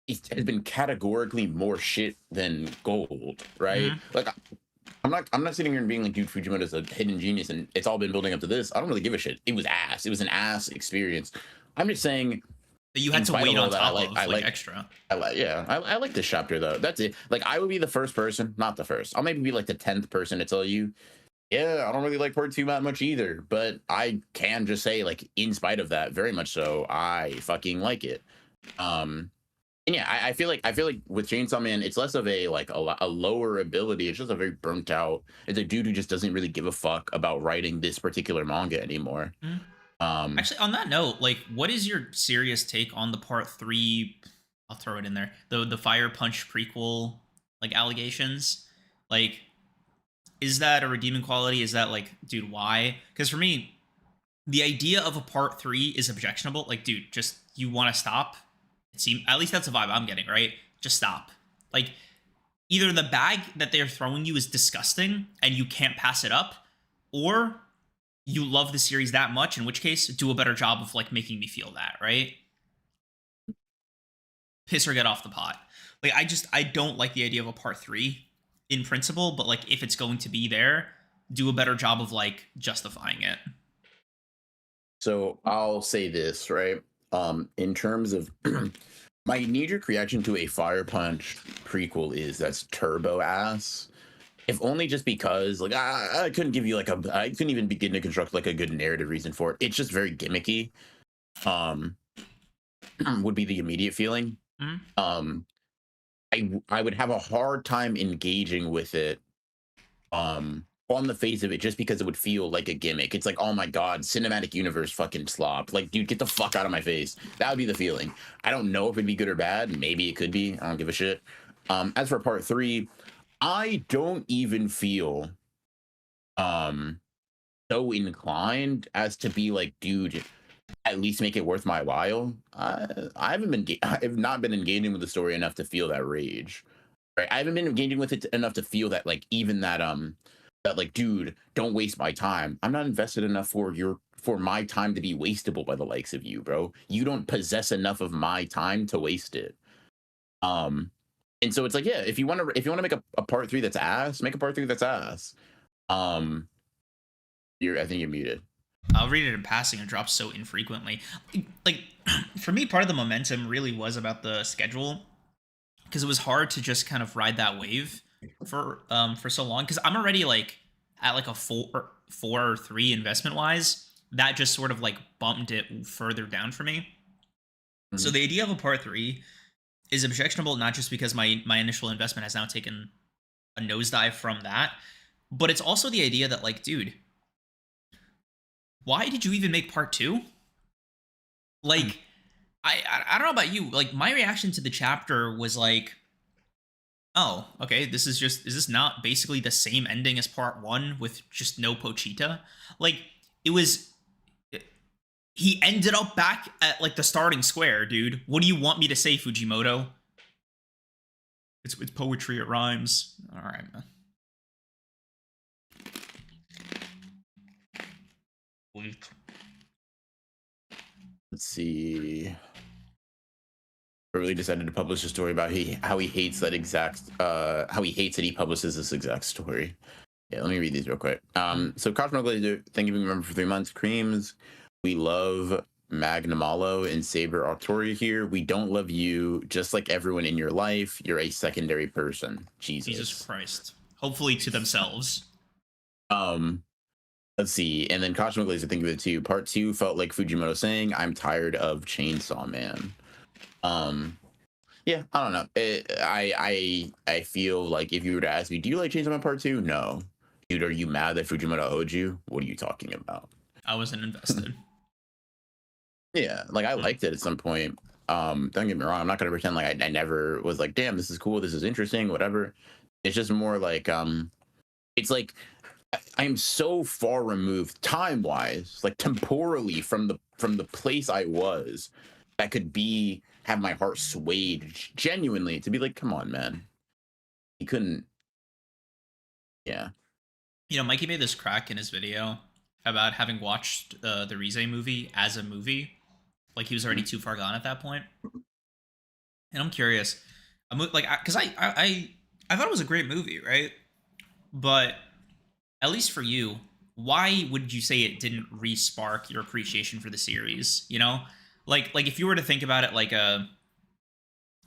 It has been categorically more shit than gold, right? Like, I'm not sitting here and being like, dude, Fujimoto's a hidden genius, and it's all been building up to this. I don't really give a shit. It was ass. It was an ass experience. I'm just saying. That you had to wait on top of like extra. I like this chapter though. That's it. Like, I would be the first person, not the first. I'll maybe be like the 10th person to tell you, yeah, I don't really like Part 2 that much either. But I can just say, like, in spite of that, very much so, I fucking like it. And yeah, I feel like with Chainsaw Man, it's less of a like a lower ability. It's just a very burnt out. It's a dude who just doesn't really give a fuck about writing this particular manga anymore. Actually, on that note, like, what is your serious take on the Part 3? I'll throw it in there. The Fire Punch prequel, like, allegations. Like, is that a redeeming quality? Is that like, dude, why? Because for me, the idea of a Part 3 is objectionable. Like, dude, just you want to stop. It seems, at least that's the vibe I'm getting, right? Just stop. Like, either the bag that they're throwing you is disgusting and you can't pass it up, or you love the series that much, in which case, do a better job of like making me feel that, right? Piss or get off the pot. Like, I don't like the idea of a Part 3 in principle, but like, if it's going to be there, do a better job of like justifying it. So I'll say this, right? In terms of my knee-jerk reaction to a Fire Punch prequel is that's turbo ass. If only just because, like, I couldn't give you like I couldn't even begin to construct like a good narrative reason for it. It's just very gimmicky. Would be the immediate feeling. I would have a hard time engaging with it. On the face of it, just because it would feel like a gimmick. It's like, oh my god, cinematic universe fucking slop. Like, dude, get the fuck out of my face. That would be the feeling. I don't know if it'd be good or bad. Maybe it could be. I don't give a shit. As for Part 3, I don't even feel so inclined as to be like, dude, at least make it worth my while. I have not been engaging with the story enough to feel that rage. Right? I haven't been engaging with it enough to feel that, like, even that that like, dude, don't waste my time. I'm not invested enough for my time to be wastable by the likes of you, bro. You don't possess enough of my time to waste it. And so it's like, yeah, if you want to make a Part 3 that's ass, make a Part 3 that's ass. I think you're muted. I'll read it in passing. It drops so infrequently. Like, for me, part of the momentum really was about the schedule, because it was hard to just kind of ride that wave for so long. Because I'm already like at like a 4 or 3 investment wise. That just sort of like bumped it further down for me. So the idea of a Part 3 is objectionable, not just because my initial investment has now taken a nosedive from that, but it's also the idea that, like, dude, why did you even make Part 2? Like, I don't know about you. Like, my reaction to the chapter was like, oh, okay, is this not basically the same ending as Part 1 with just no Pochita? Like, he ended up back at like the starting square, dude. What do you want me to say, Fujimoto? It's poetry, it rhymes. All right, man. Let's see. Really decided to publish a story about how he hates that he publishes this exact story. Yeah, let me read these real quick. So Cosmo Glazer, thank you, remember for 3 months. Creams, we love Magnamalo and Saber Artori here. We don't love you, just like everyone in your life. You're a secondary person. Jesus Christ. Hopefully to themselves. Let's see. And then Cosmo Glazer, thank you for the 2. Part 2 felt like Fujimoto saying, I'm tired of Chainsaw Man. Yeah, I don't know. I feel like if you were to ask me, do you like Chainsaw Man Part 2? No. Dude, are you mad that Fujimoto owed you? What are you talking about? I wasn't invested. Yeah, like I liked it at some point. Don't get me wrong. I'm not gonna pretend like I never was like, damn, this is cool, this is interesting, whatever. It's just more like it's like I'm so far removed time-wise, like temporally from the place I was that could have my heart swayed genuinely to be like, come on, man. He couldn't. Yeah. You know, Mikey made this crack in his video about having watched the Rize movie as a movie. Like he was already too far gone at that point. And I'm curious, because I thought it was a great movie, right? But at least for you, why would you say it didn't re-spark your appreciation for the series? You know, like if you were to think about it, like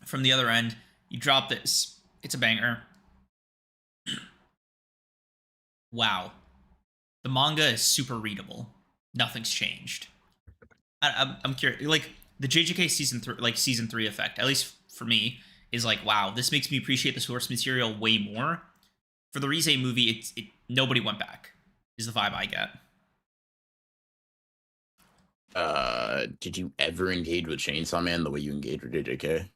from the other end, you drop this, it's a banger. Wow, the manga is super readable. Nothing's changed. I'm curious, like the JJK season 3 effect, at least for me, is like, wow, this makes me appreciate the source material way more. For the Rize movie, nobody went back, is the vibe I get. Did you ever engage with Chainsaw Man the way you engage with JJK?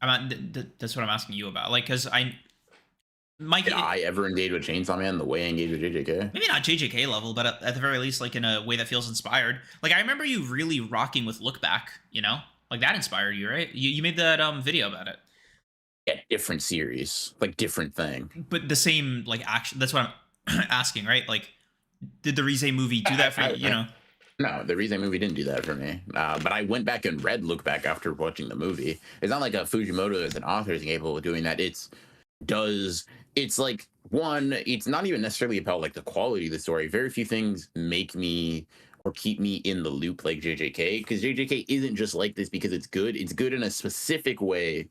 That's what I'm asking you about. Like, because Did I ever engage with Chainsaw Man the way I engage with JJK? Maybe not JJK level, but at the very least, like in a way that feels inspired. Like I remember you really rocking with Look Back. You know, like that inspired you, right? You made that video about it. Yeah, different series, like different thing, but the same like action. That's what I'm asking, right? Like, did the Rize movie do that for you? You know. No, the Rize movie didn't do that for me. But I went back and read Look Back after watching the movie. It's not like a Fujimoto as an author is capable of doing that. It's like one, it's not even necessarily about like the quality of the story. Very few things make me or keep me in the loop like JJK, because JJK isn't just like this because it's good. It's good in a specific way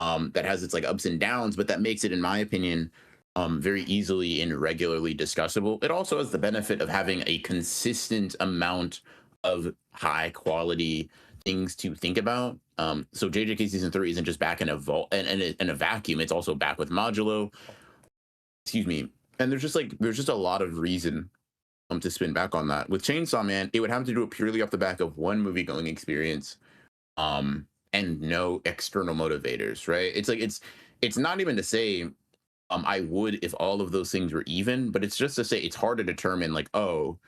that has its like ups and downs, but that makes it, in my opinion, very easily and regularly discussable. It also has the benefit of having a consistent amount of high quality things to think about. So JJK season 3 isn't just back in a vault and in a vacuum. It's also back with Modulo. Excuse me. And there's just a lot of reason to spin back on that. With Chainsaw Man, it would have to do it purely off the back of one movie going experience. And no external motivators, right? It's like it's not even to say I would if all of those things were even, but it's just to say it's hard to determine like, oh,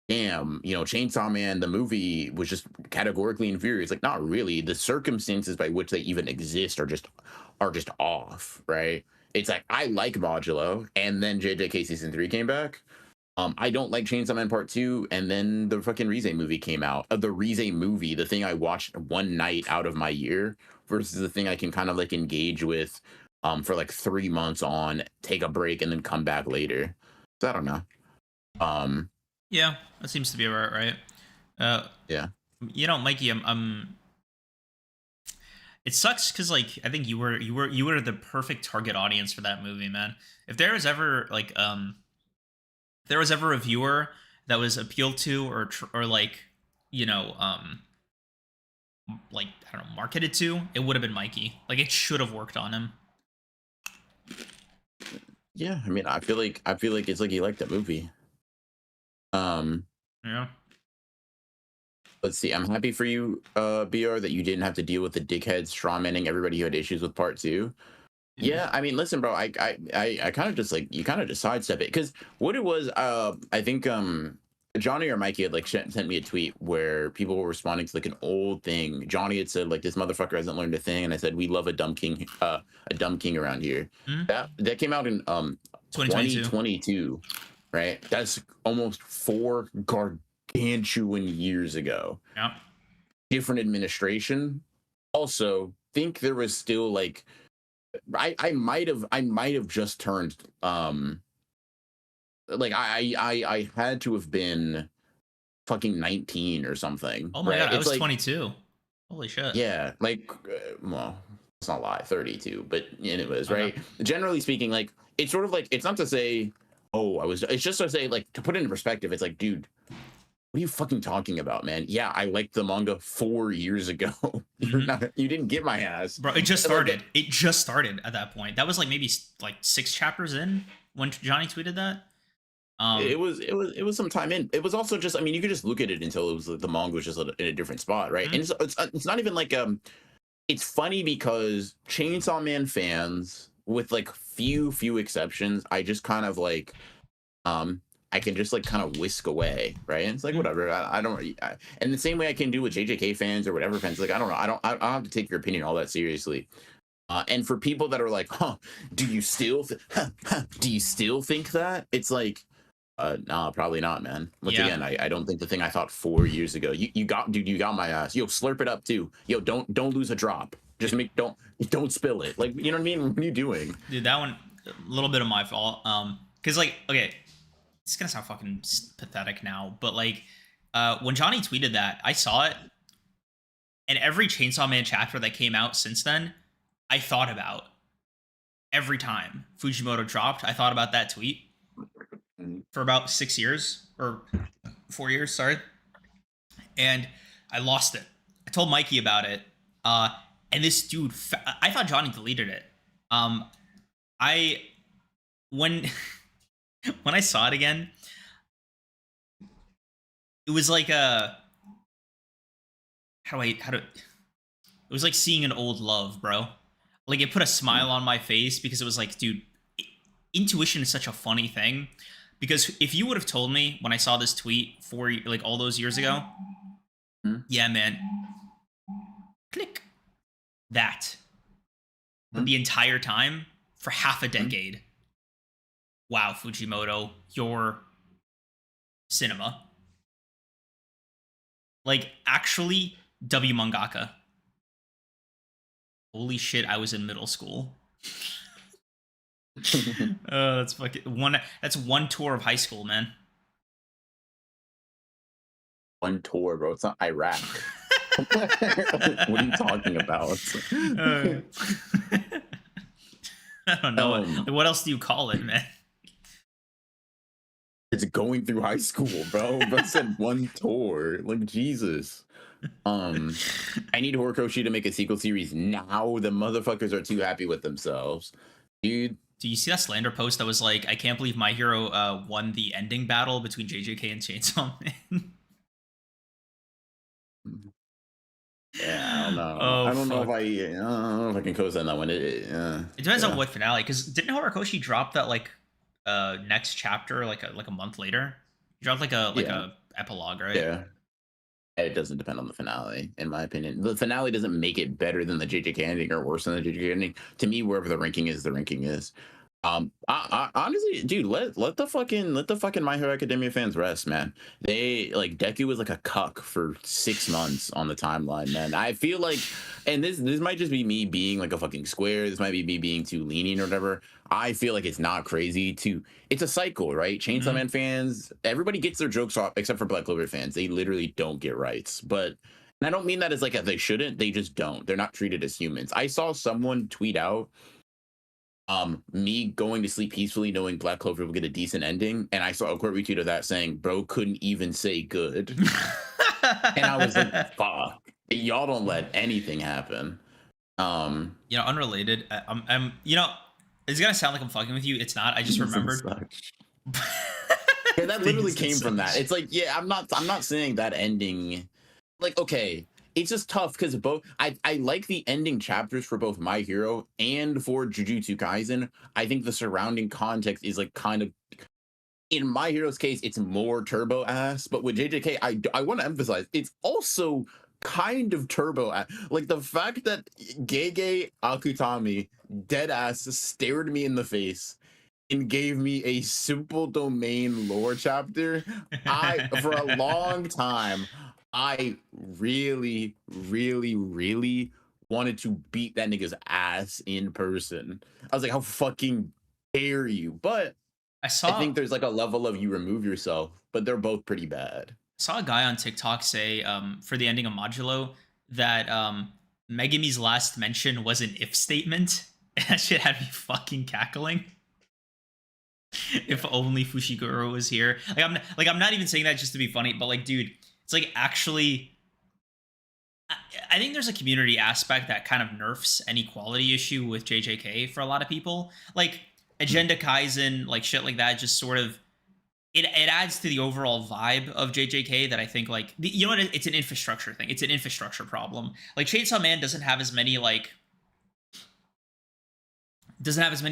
damn, you know, Chainsaw Man, the movie was just categorically inferior. It's like, not really. The circumstances by which they even exist are just off, right? It's like I like Modulo, and then JJK season 3 came back. I don't like Chainsaw Man Part 2, and then the fucking Rize movie came out. The Rize movie, the thing I watched one night out of my year, versus the thing I can kind of like engage with for like 3 months on, take a break, and then come back later. So I don't know. Yeah, that seems to be right. Yeah. You know, Mikey, it sucks because like I think you were the perfect target audience for that movie, man. If there was ever like if there was ever a viewer that was appealed to or like, you know, like I don't know, marketed to, it would have been Mikey. Like it should have worked on him. Yeah, I mean, I feel like it's like you like that movie. Yeah. Let's see. I'm happy for you, BR, that you didn't have to deal with the dickheads strawmanning everybody who had issues with Part 2. Yeah, I mean, listen, bro, I kind of just like, you kind of just sidestep it, because what it was, I think Johnny or Mikey had like sent me a tweet where people were responding to like an old thing. Johnny had said like, this motherfucker hasn't learned a thing, and I said, we love a dumb king around here. That came out in 2022, right? That's almost 4 gargantuan years ago. Yeah. Different administration. Also, think there was still like, I might have just turned like I had to have been fucking 19 or something, Oh my right? god, I It's was like 22. Holy shit. yeah, like well, it's not a lie, 32, but anyways, Okay. right? Generally speaking, like it's sort of like it's not to say, oh, I was. It's just to say, like to put it in perspective. It's like, dude, what are you fucking talking about, man? Yeah, I liked the manga 4 years ago. You're Mm-hmm. not. You didn't get my ass, Bro, it just like started. It just started at that point. That was like maybe like 6 chapters in when Johnny tweeted that. it was some time in. It was also just. I mean, you could just look at it until it was the manga was just in a different spot, right? And Mhm. it's not even like it's funny because Chainsaw Man fans, with like few exceptions, I just kind of like um I can just like kind of whisk away, right? And it's like Mhm. whatever. I don't. And the same way I can do with JJK fans or whatever fans. Like I don't know. I don't have to take your opinion all that seriously. And for people that are like, huh, do you still do you still think that? It's like, nah, probably not, man. Once Yeah. again, I don't think the thing I thought 4 years ago. You got, dude, you got my ass. Yo, slurp it up too. Yo, don't lose a drop. Just make don't spill it. Like you know what I mean? What are you doing? Dude, that one a little bit of my fault. Cuz like okay, it's going to sound fucking pathetic now, but like when Johnny tweeted that, I saw it and every Chainsaw Man chapter that came out since then, I thought about every time Fujimoto dropped. I thought about that tweet Mhm. for about 6 years or 4 years, sorry. And I lost it. I told Mikey about it. Uh, and this dude, I thought Johnny deleted it. Um, I when when I saw it again, it was like a how do it was like seeing an old love, bro. Like it put a smile on my face because it was like, dude, intuition is such a funny thing. Because if you would have told me when I saw this tweet like all those years ago, Mhm. yeah, man, click that. But Mhm. the entire time for half a Mhm. decade, wow, Fujimoto, your cinema. Like actually, W mangaka. Holy shit, I was in middle school. That's fucking one. That's one tour of high school, man. One tour, bro. It's not Iraq. What are you talking about? Uh, I don't know. um, Like, what else do you call it, man? it's going through high school, bro. Bro said one tour. Like Jesus. I need Horikoshi to make a sequel series now. The motherfuckers are too happy with themselves, dude. Do you see that slander post that was like, I can't believe My Hero won the ending battle between JJK and Chainsaw Man? Yeah, I don't know. Oh I don't know if fuck! I don't know if I can co-sign that one. It depends on Yeah, what finale. Because didn't Horikoshi drop that like next chapter like a month later? He dropped like yeah, a epilogue, right? yeah. It doesn't depend on the finale, in my opinion. The finale doesn't make it better than the JJK ending or worse than the JJK ending. To me, wherever the ranking is, the ranking is. I honestly, dude, let the fucking My Hero Academia fans rest, man. They like Deku was like a cuck for 6 months on the timeline, man. I feel like, and this might just be me being like a fucking square. This might be me being too lenient or whatever. I feel like it's not crazy to. It's a cycle, right? Chainsaw Mm-hmm. Man fans, everybody gets their jokes off except for Black Clover fans. They literally don't get rights, but. And I don't mean that as like they shouldn't. They just don't. They're not treated as humans. I saw someone tweet out me going to sleep peacefully knowing Black Clover will get a decent ending, and I saw a quote retweet of that saying bro couldn't even say good. And I was like, fuck, y'all don't let anything happen. You know, unrelated. I'm you know, it's gonna sound like I'm fucking with you. It's not. I just Things and remembered. such. Yeah, that literally Things and came from that. such. It's like, yeah, I'm not saying that ending, like, okay, it's just tough because both I like the ending chapters for both My Hero and for Jujutsu Kaisen. I think the surrounding context is like kind of, in My Hero's case, it's more turbo ass, but with JJK, I want to emphasize it's also kind of turbo ass. Like the fact that Gege Akutami dead ass stared me in the face and gave me a simple domain lore chapter. For a long time, I really wanted to beat that nigga's ass in person. I was like, how fucking dare you? But I think there's like a level of you remove yourself, but they're both pretty bad. Saw a guy on TikTok say for the ending of Modulo that Megumi's last mention was an if statement. That shit had me fucking cackling. If only Fushiguro was here. I'm not even saying that just to be funny, but like, dude, it's like actually. I think there's a community aspect that kind of nerfs an equality issue with JJK for a lot of people. Like Agenda Kaizen, like shit like that, just sort of it adds to the overall vibe of JJK that I think like you know what, it's an infrastructure thing. It's an infrastructure problem. Like Chainsaw Man doesn't have as many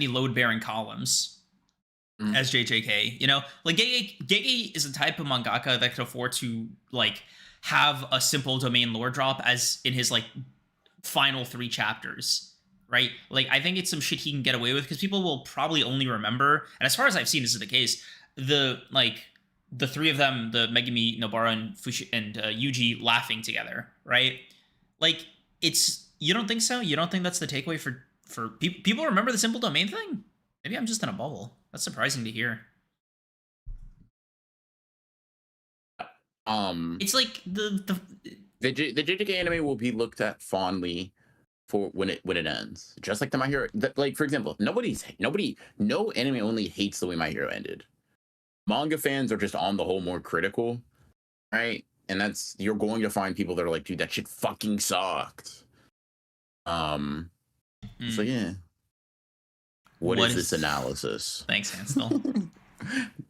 load bearing columns as JJK. You know, like Gege is a type of mangaka that could afford to like have a simple domain lore drop as in his like final 3 chapters, right? Like I think it's some shit he can get away with because people will probably only remember, and as far as I've seen, this is the case. The 3 of them, the Megumi, Nobara, and Yuji laughing together, right? Like it's, you don't think so? You don't think that's the takeaway for people remember the simple domain thing? Maybe I'm just in a bubble. That's surprising to hear. It's like the JJK anime will be looked at fondly for when it ends, just like the My Hero. Like for example, no anime only hates the way My Hero ended. Manga fans are just on the whole more critical, right? And that's, you're going to find people that are like, dude, that shit fucking sucked. So yeah. What is this analysis? Thanks, Hansel.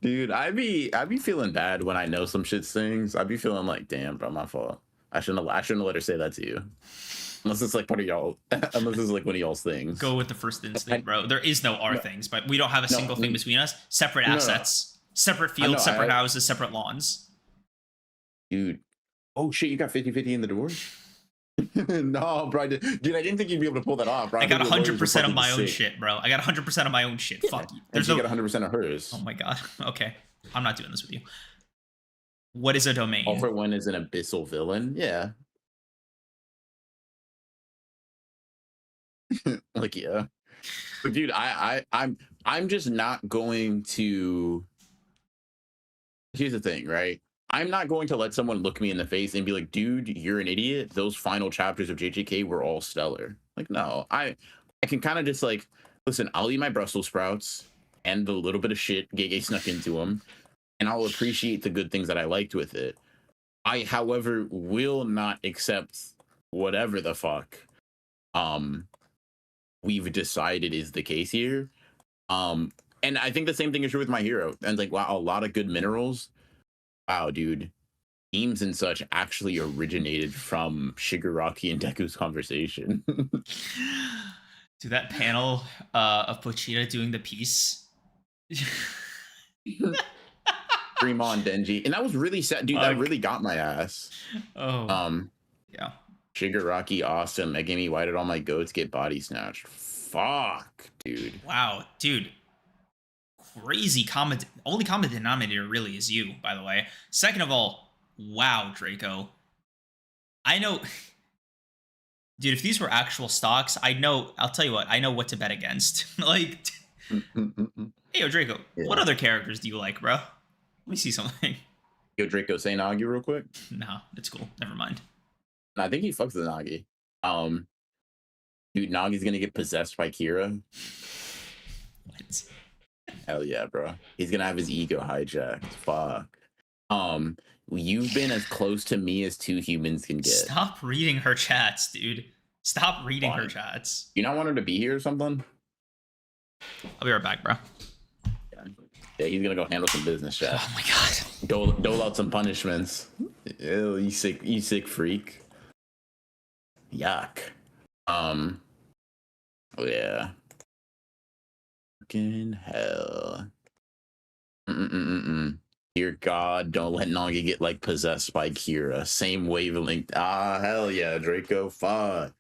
Dude, I be feeling bad when I know some shit sings. I be feeling like, damn, bro, my fault. I shouldn't let her say that to you. Unless it's like part of y'all. Unless it's like one of y'all's things. Go with the first instinct, bro. There is no our things, but we don't have a single thing between us. Separate assets. Separate fields, separate houses, separate lawns. Dude. Oh shit, you got 50-50 in the door? No, bro. Dude, I didn't think you'd be able to pull that off, bro. I got 100% of my own shit, bro. I got 100% of my own shit. Yeah. Fuck you. There's no... got 100% of hers. Oh my god. Okay. I'm not doing this with you. What is a domain? All for One is an abyssal villain. Yeah. Like, yeah. But dude, I'm just not going to... Here's the thing, right? I'm not going to let someone look me in the face and be like, dude, you're an idiot. Those final chapters of JJK were all stellar. Like, no, I can kind of just like, listen, I'll eat my Brussels sprouts and the little bit of shit Gege snuck into them, and I'll appreciate the good things that I liked with it. I, however, will not accept whatever the fuck we've decided is the case here. And I think the same thing is true with My Hero. And like, wow, a lot of good minerals. Wow, dude. Themes and such actually originated from Shigaraki and Deku's conversation. Dude, that panel of Pochita doing the piece. Fremon Denji. And that was really sad. Dude, that really got my ass. Oh. Yeah. Shigaraki, awesome. Megumi, why did all my goats get body snatched? Fuck, dude. Wow, dude. Crazy comment. Only common denominator really is you, by the way. Second of all, wow, Draco. I know, dude, if these were actual stocks, I'll tell you what, I know what to bet against. Like, hey, yo, Draco, what other characters do you like, bro? Let me see something. Yo, Draco, say Nagi real quick. No, it's cool. Never mind. No, I think he fucks with Nagi. Dude, Nagi's gonna get possessed by Kira. What? Hell yeah, bro. He's gonna have his ego hijacked. Fuck. You've been as close to me as 2 humans can get. Stop reading her chats, dude. Stop reading her chats. You not want her to be here or something? I'll be right back, bro. Yeah, he's gonna go handle some business, chat. Oh my god. Dole out some punishments. Ew, you sick freak. Yuck. Oh yeah. Fucking hell. Dear God, don't let Nagi get like possessed by Kira. Same wavelength. Ah, hell yeah, Draco. Fuck.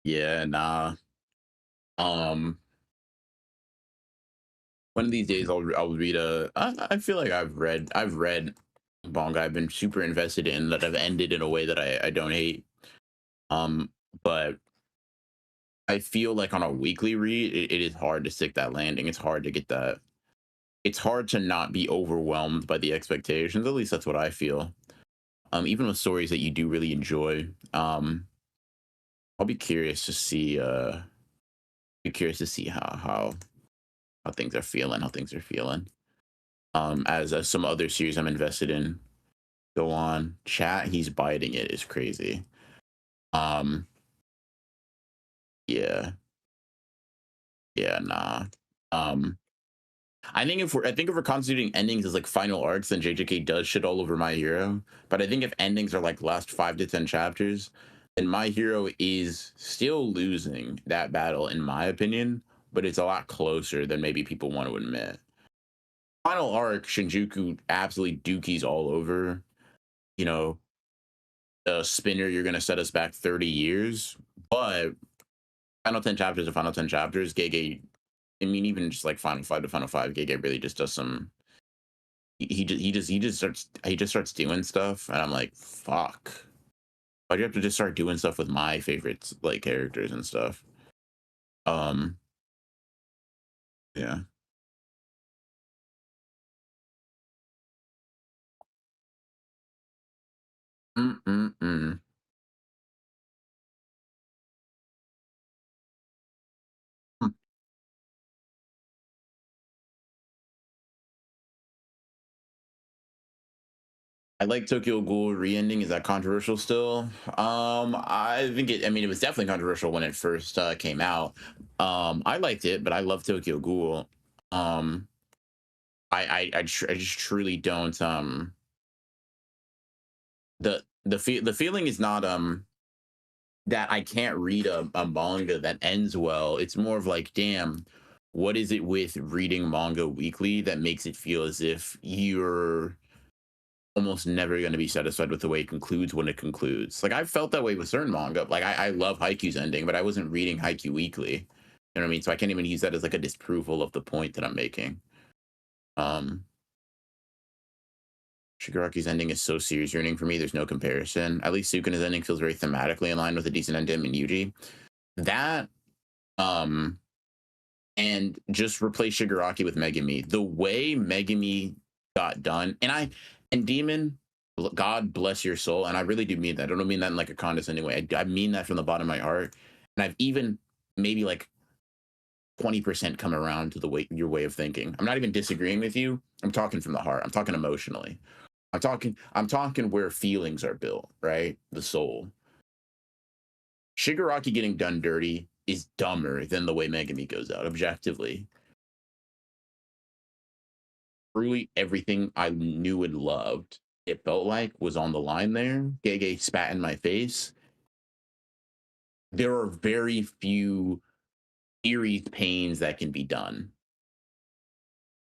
Yeah, nah. One of these days I'll read I feel like I've read manga I've been super invested in that have ended in a way that I don't hate. but I feel like on a weekly read, it is hard to stick that landing. It's hard to get that. It's hard to not be overwhelmed by the expectations. At least that's what I feel. Even with stories that you do really enjoy. I'll be curious to see. Be curious to see how things are feeling. How things are feeling. As some other series I'm invested in go on. Chat, he's biting it is crazy. Yeah. Yeah, nah. I think if we're constituting endings as like final arcs, then JJK does shit all over My Hero. But I think if endings are like last 5 to 10 chapters, then My Hero is still losing that battle, in my opinion, but it's a lot closer than maybe people want to admit. Final arc, Shinjuku absolutely dookies all over. You know, Spinner, you're gonna set us back 30 years, but final 10 chapters to final 10 chapters, Gege, I mean, even just like final 5 to final 5, Gege really just does some. He just starts doing stuff, and I'm like, fuck. Why'd you have to just start doing stuff with my favorites, like characters and stuff? Um, yeah. Mm-mm-mm. I like Tokyo Ghoul re-ending. Is that controversial still? I think it. I mean, it was definitely controversial when it first came out. I liked it, but I love Tokyo Ghoul. Um, I just truly don't. The feeling is not that I can't read a manga that ends well. It's more of like, damn, what is it with reading manga weekly that makes it feel as if you're almost never going to be satisfied with the way it concludes when it concludes. Like I've felt that way with certain manga. Like I love Haikyuu's ending, but I wasn't reading Haikyuu weekly. You know what I mean? So I can't even use that as like a disapproval of the point that I'm making. Um Shigaraki's ending is so serious yearning for me. There's no comparison. At least Sukuna's ending feels very thematically in line with a decent ending in Yuji. That um and just replace Shigaraki with Megumi. The way Megumi got done, and Demon, God bless your soul, and I really do mean that. I don't mean that in like a condescending way. I mean that from the bottom of my heart, and I've even maybe like 20% come around to your way of thinking. I'm not even disagreeing with you. I'm talking from the heart. I'm talking emotionally. I'm talking where feelings are built, right? The soul. Shigaraki getting done dirty is dumber than the way Megumi goes out, objectively. Truly everything I knew and loved, it felt like, was on the line there. Gege spat in my face. There are very few series pains that can be done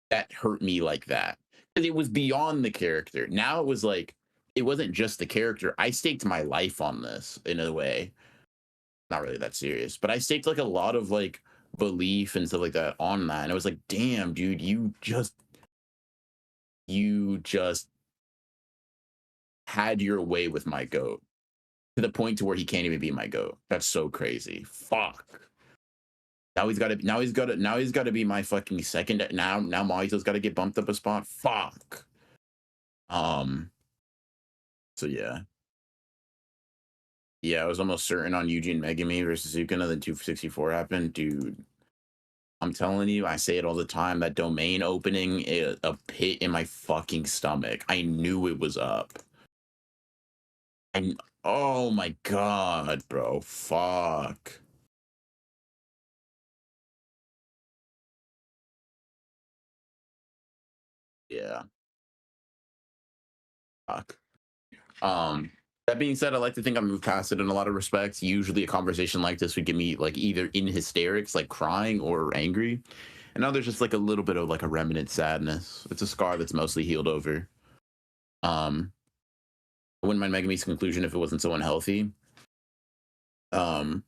that hurt me like that. Because it was beyond the character. Now it was like, it wasn't just the character. I staked my life on this in a way. Not really that serious, but I staked like a lot of like belief and stuff like that on that. And it was like, damn, dude, you just had your way with my goat to the point to where he can't even be my goat. That's so crazy. Fuck. Now he's got to be my fucking second. Now Mahito's got to get bumped up a spot. Fuck. Um. So yeah. Yeah, I was almost certain on Eugene Megumi versus Sukuna. Then 264 happened, dude. I'm telling you, I say it all the time. That domain opening, a pit in my fucking stomach. I knew it was up. Oh my god, bro. Fuck. Yeah. Fuck. That being said, I like to think I moved past it in a lot of respects. Usually a conversation like this would get me like either in hysterics, like crying or angry. And now there's just like a little bit of like a remnant sadness. It's a scar that's mostly healed over. I wouldn't mind Megumi's conclusion if it wasn't so unhealthy. Um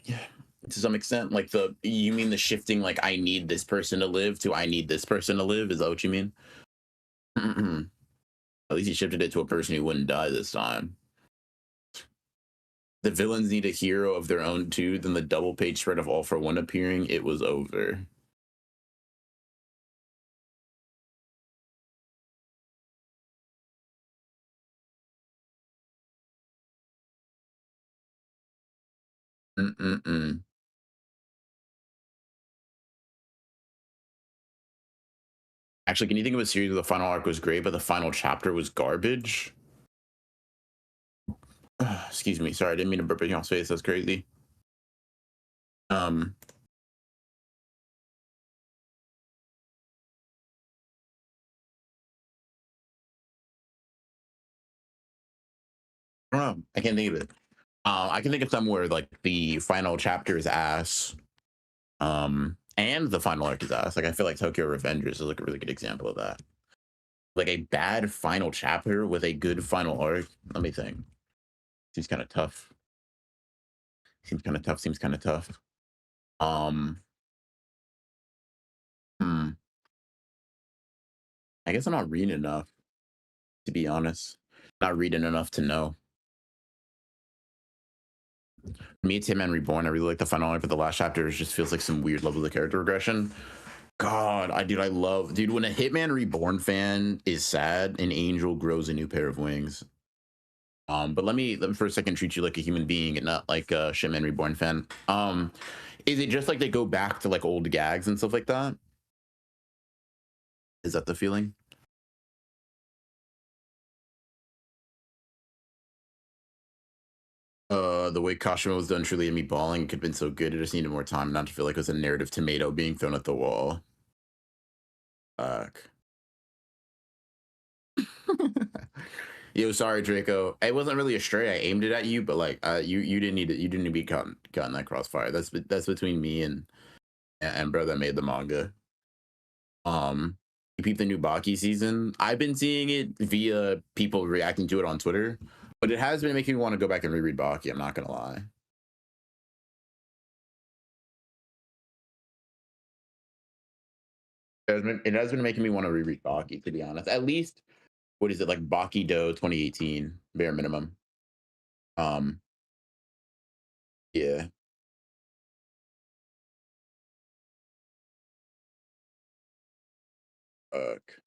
yeah, to some extent. Like you mean the shifting, like I need this person to live to I need this person to live? Is that what you mean? At least he shifted it to a person who wouldn't die this time. the villains need a hero of their own too, then the double page spread of All for One appearing, it was over. Actually, can you think of a series where the final arc was great, but the final chapter was garbage? Excuse me. Sorry, I didn't mean to burp in y'all's face. That's crazy. I don't know. I can't think of it. I can think of some where like the final chapter is ass, and the final arc is ass. Like I feel like Tokyo Revengers is like a really good example of that. Like a bad final chapter with a good final arc. Let me think. Seems kind of tough. Seems kind of tough. I guess I'm not reading enough, to be honest. Not reading enough to know. Me, Tim, and Reborn, I really like the final arc, but the last chapter just feels like some weird level of character regression. God, I love, dude, when a Hitman Reborn fan is sad, an angel grows a new pair of wings. But let me for a second treat you like a human being and not like a Hitman Reborn fan. Is it just like they go back to like old gags and stuff like that? Is that the feeling? The way Kashima was done truly had me bawling. It could have been so good. It just needed more time not to feel like it was a narrative tomato being thrown at the wall. Fuck. Yo, sorry, Draco. It wasn't really a stray. I aimed it at you, but like, you didn't need it. You didn't need to be caught in that crossfire. That's between me and bro that made the manga. You peep the new Baki season. I've been seeing it via people reacting to it on Twitter, but it has been making me want to go back and reread Baki. I'm not gonna lie. It has been making me want to reread Baki, to be honest. At least, what is it, like Baki Do 2018, bare minimum. Yeah. Fuck.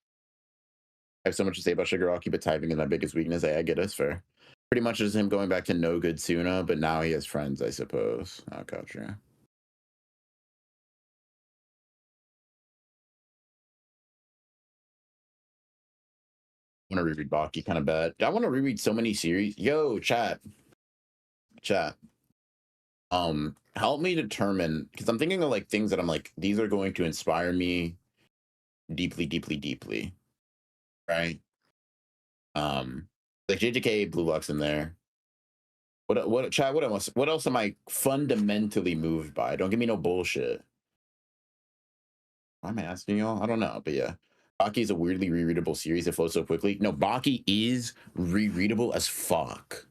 I have so much to say about Shigaraki, but typing is my biggest weakness. I get us fair. Pretty much just him going back to no good Suna, but now he has friends, I suppose. Oh, gotcha. I want to reread Baki kind of bad. I want to reread so many series. Yo, chat. Help me determine, because I'm thinking of like things that I'm like, these are going to inspire me deeply, right? Like JJK, Blue Locks in there. What chat? What else am I fundamentally moved by? Don't give me no bullshit. Why am I asking y'all? I don't know, but yeah. Baki is a weirdly rereadable series. It flows so quickly. No, Baki is rereadable as fuck.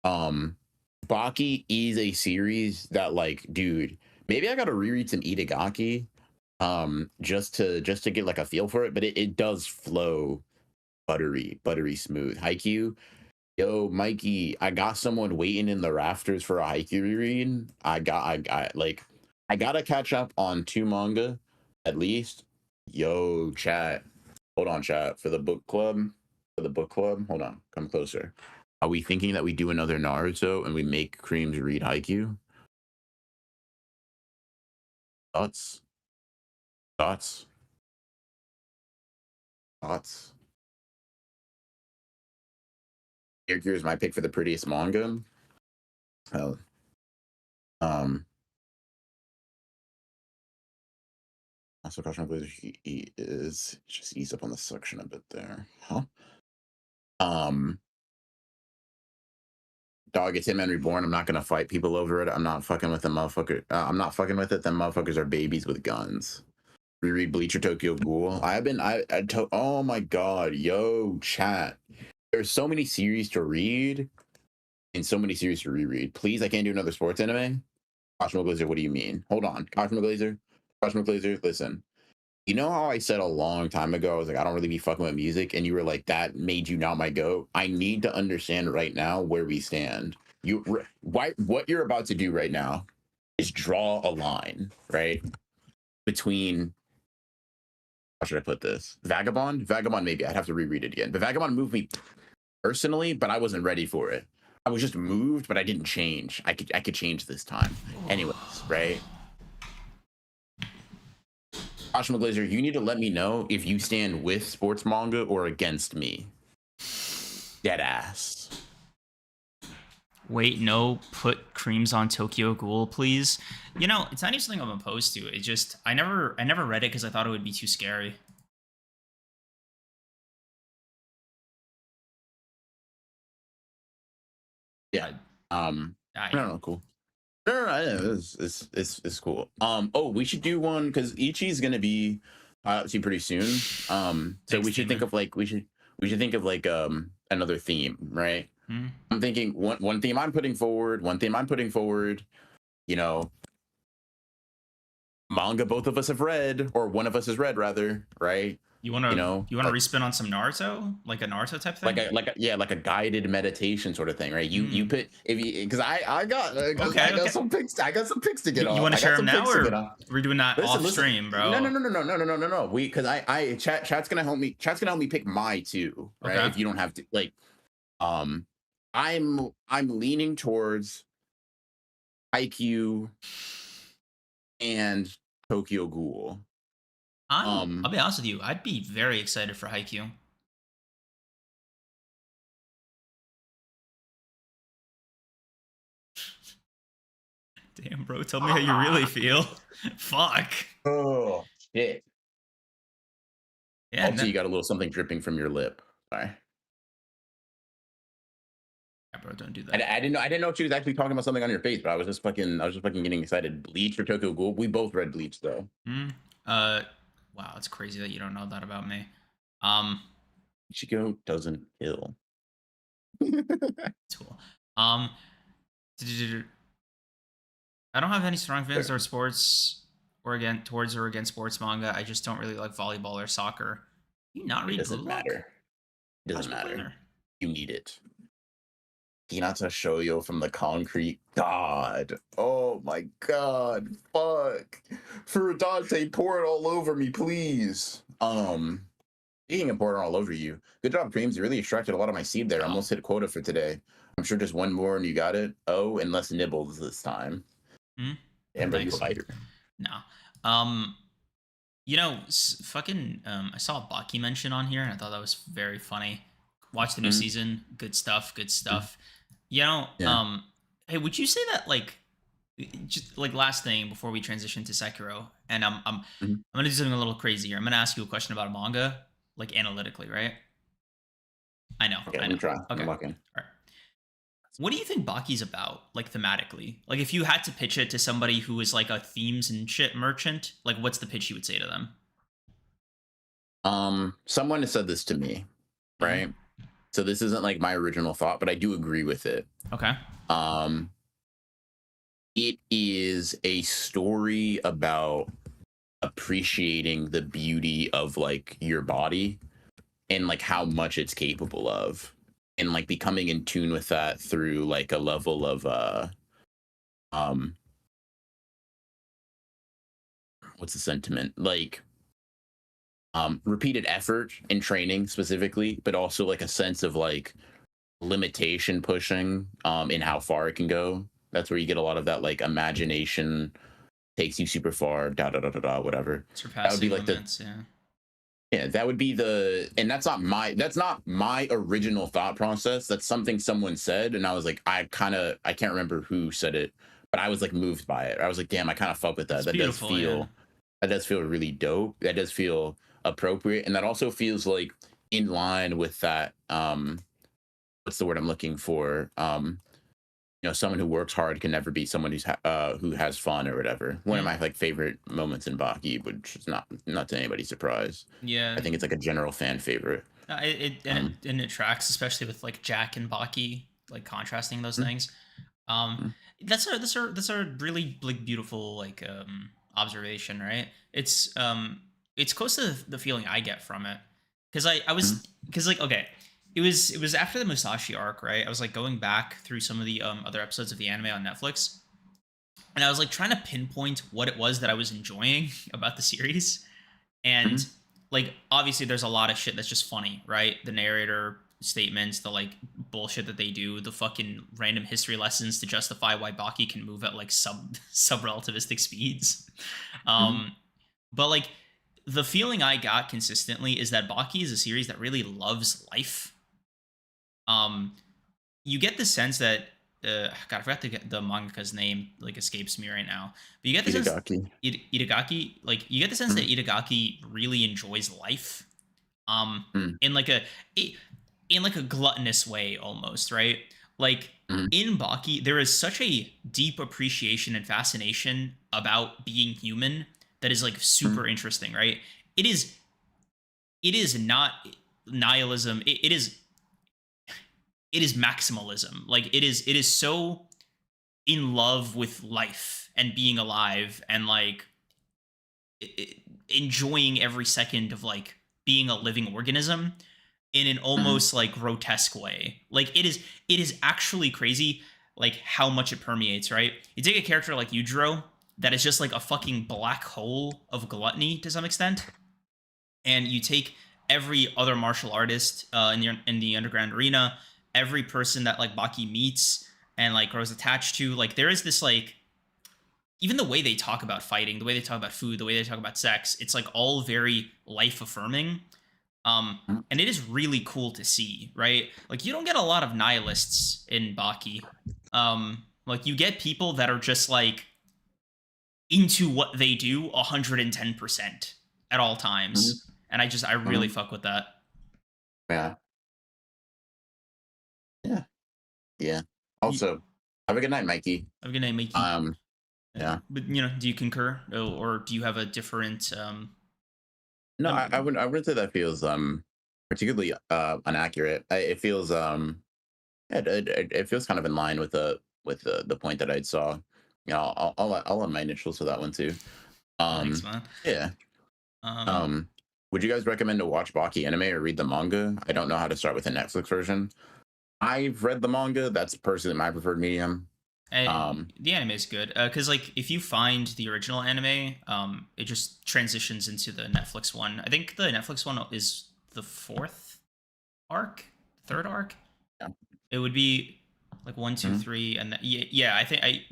Baki is a series that, like, dude, maybe I gotta reread some Itagaki, just to get like a feel for it. But it does flow buttery smooth. Haikyuu, yo, Mikey, I got someone waiting in the rafters for a Haikyuu reread. I gotta catch up on 2 manga at least. Yo, chat. Hold on, chat. For the book club. Hold on. Come closer. Are we thinking that we do another Naruto and we make Creams read Haikyuu? Thoughts? Gear is my pick for the prettiest manga. Hell. Also, Caution Blazer, he is just ease up on the suction a bit there. Huh? Dog, it's Hitman Reborn. I'm not gonna fight people over it. I'm not fucking with the motherfucker. I'm not fucking with it. Them motherfuckers are babies with guns. Reread Bleacher Tokyo Ghoul. Oh my god, yo, chat. There's so many series to read and so many series to reread. Please, I can't do another sports anime. Cosmo Glazer, what do you mean? Hold on, Cosmo Glazer, listen. You know how I said a long time ago, I was like, I don't really be fucking with music, and you were like, that made you not my goat. I need to understand right now where we stand. what you're about to do right now is draw a line, right, between, how should I put this? Vagabond, maybe I'd have to reread it again. But Vagabond moved me personally, but I wasn't ready for it. I was just moved, but I didn't change. I could change this time. Anyways, right? Ashima Glazer, you need to let me know if you stand with sports manga or against me. Dead ass. Wait, no, put creams on Tokyo Ghoul, please. You know, it's not even something I'm opposed to. It just I never read it because I thought it would be too scary. Yeah. No, cool. No, it's cool. Oh, we should do one because Ichi's gonna be see pretty soon. So we should think of like another theme, right? I'm thinking one theme I'm putting forward, you know, manga both of us have read, or one of us has read rather, right? You want to respin on some Naruto, like a Naruto type thing, like a guided meditation sort of thing, right? You put because I got some picks. I got some picks to get on. You want to share them now, or we're doing that off stream, bro? No. Because chat's gonna help me. Chat's gonna help me pick my two, right? Okay. If you don't have to like, I'm leaning towards IQ and Tokyo Ghoul. I'll be honest with you. I'd be very excited for Haikyuu. Damn, bro. Tell me how you really feel. Fuck. Oh, shit. Yeah. Also, you got a little something dripping from your lip. Sorry. Yeah, bro, don't do that. I didn't know she was actually talking about something on your face, but I was just fucking getting excited. Bleach or Tokyo Ghoul? We both read Bleach, though. Wow, it's crazy that you don't know that about me. Ichigo doesn't kill. Cool. I don't have any strong feelings towards sports or against sports manga. I just don't really like volleyball or soccer. You not read? It doesn't matter. It doesn't matter. You need it. Hinata Shoyo from the Concrete God. Oh my god. Fuck. Furadante, pour it all over me, please. Speaking of pouring all over you, good job, Creams. You really extracted a lot of my seed there. I almost hit quota for today. I'm sure just one more and you got it. Oh, and less nibbles this time. And you fighter. No. You know, fucking I saw a Baki mention on here and I thought that was very funny. Watch the new season. Good stuff. You know, hey, would you say that like, just like last thing before we transition to Sekiro, and I'm gonna do something a little crazy here. I'm gonna ask you a question about a manga, like analytically, right? I know. Okay, let me try. Okay. All right. What do you think Baki's about, like thematically? Like, if you had to pitch it to somebody who is like a themes and shit merchant, like, what's the pitch you would say to them? Someone has said this to me, right? So this isn't like my original thought, but I do agree with it. Okay. It is a story about appreciating the beauty of like your body and like how much it's capable of, and like becoming in tune with that through like a level of what's the sentiment? Like repeated effort and training specifically, but also like a sense of like limitation pushing in how far it can go. That's where you get a lot of that like imagination takes you super far, whatever. Surpassing that would be like limits, yeah, that would be and that's not my original thought process. That's something someone said, and I was like, I can't remember who said it, but I was like moved by it. I was like, damn, I kind of fuck with that. That does feel really dope. That does feel appropriate, and that also feels like in line with that what's the word I'm looking for, you know, someone who works hard can never be someone who has fun or whatever. One of my like favorite moments in Baki, which is not to anybody's surprise. Yeah, I think it's like a general fan favorite. It tracks, especially with like Jack and Baki, like contrasting those things. That's a really like beautiful like observation, right? It's close to the feeling I get from it, because I was because like, okay, it was after the Musashi arc, right? I was like going back through some of the other episodes of the anime on Netflix, and I was like trying to pinpoint what it was that I was enjoying about the series. And Mhm. like obviously there's a lot of shit that's just funny, right? The narrator statements, the like bullshit that they do, the fucking random history lessons to justify why Baki can move at like sub relativistic speeds. Mhm. Um but like the feeling I got consistently is that Baki is a series that really loves life. Um you get the sense that God, I forgot the mangaka's name, like escapes me right now. But you get the sense Itagaki. Itagaki, like you get the sense that Mhm. Itagaki really enjoys life, um, Mhm. in like in like a gluttonous way almost, right? Like Mhm. in Baki, there is such a deep appreciation and fascination about being human that is like Mhm. super interesting, right? It is it is not nihilism. It is maximalism. Like it is so in love with life and being alive and like enjoying every second of like being a living organism in an Mhm. almost like grotesque way. Like it is actually crazy like how much it permeates, right? You take a character like Yujiro that is just like a fucking black hole of gluttony to some extent, and you take every other martial artist in the underground arena, every person that like Baki meets and like grows attached to, like there is this like even the way they talk about fighting, the way they talk about food, the way they talk about sex, it's like all very life affirming. Mhm. And it is really cool to see, right? Like you don't get a lot of nihilists in Baki. Like you get people that are just like into what they do 110% at all Mhm. times. And I really Mhm. fuck with that. Yeah. Yeah. Yeah. You, Also, have a good night, Mikey. have a good night, Mikey. Um, yeah. But do you concur, or do you have a different No, um I wouldn't say that feels particularly inaccurate. It feels it feels kind of in line with the point that I saw. You know, I'll add my initials to that one too. thanks, Um, man. yeah. Um Um, would you guys recommend to watch Baki anime or read the manga? I don't know how to start with the Netflix version. I've read the manga. That's personally my preferred medium. Um, the anime is good because like if you find the original anime, it just transitions into the Netflix one. I think the Netflix one is the fourth arc, third arc. yeah. It would be like one, two, Mhm. three, and yeah, yeah. I think I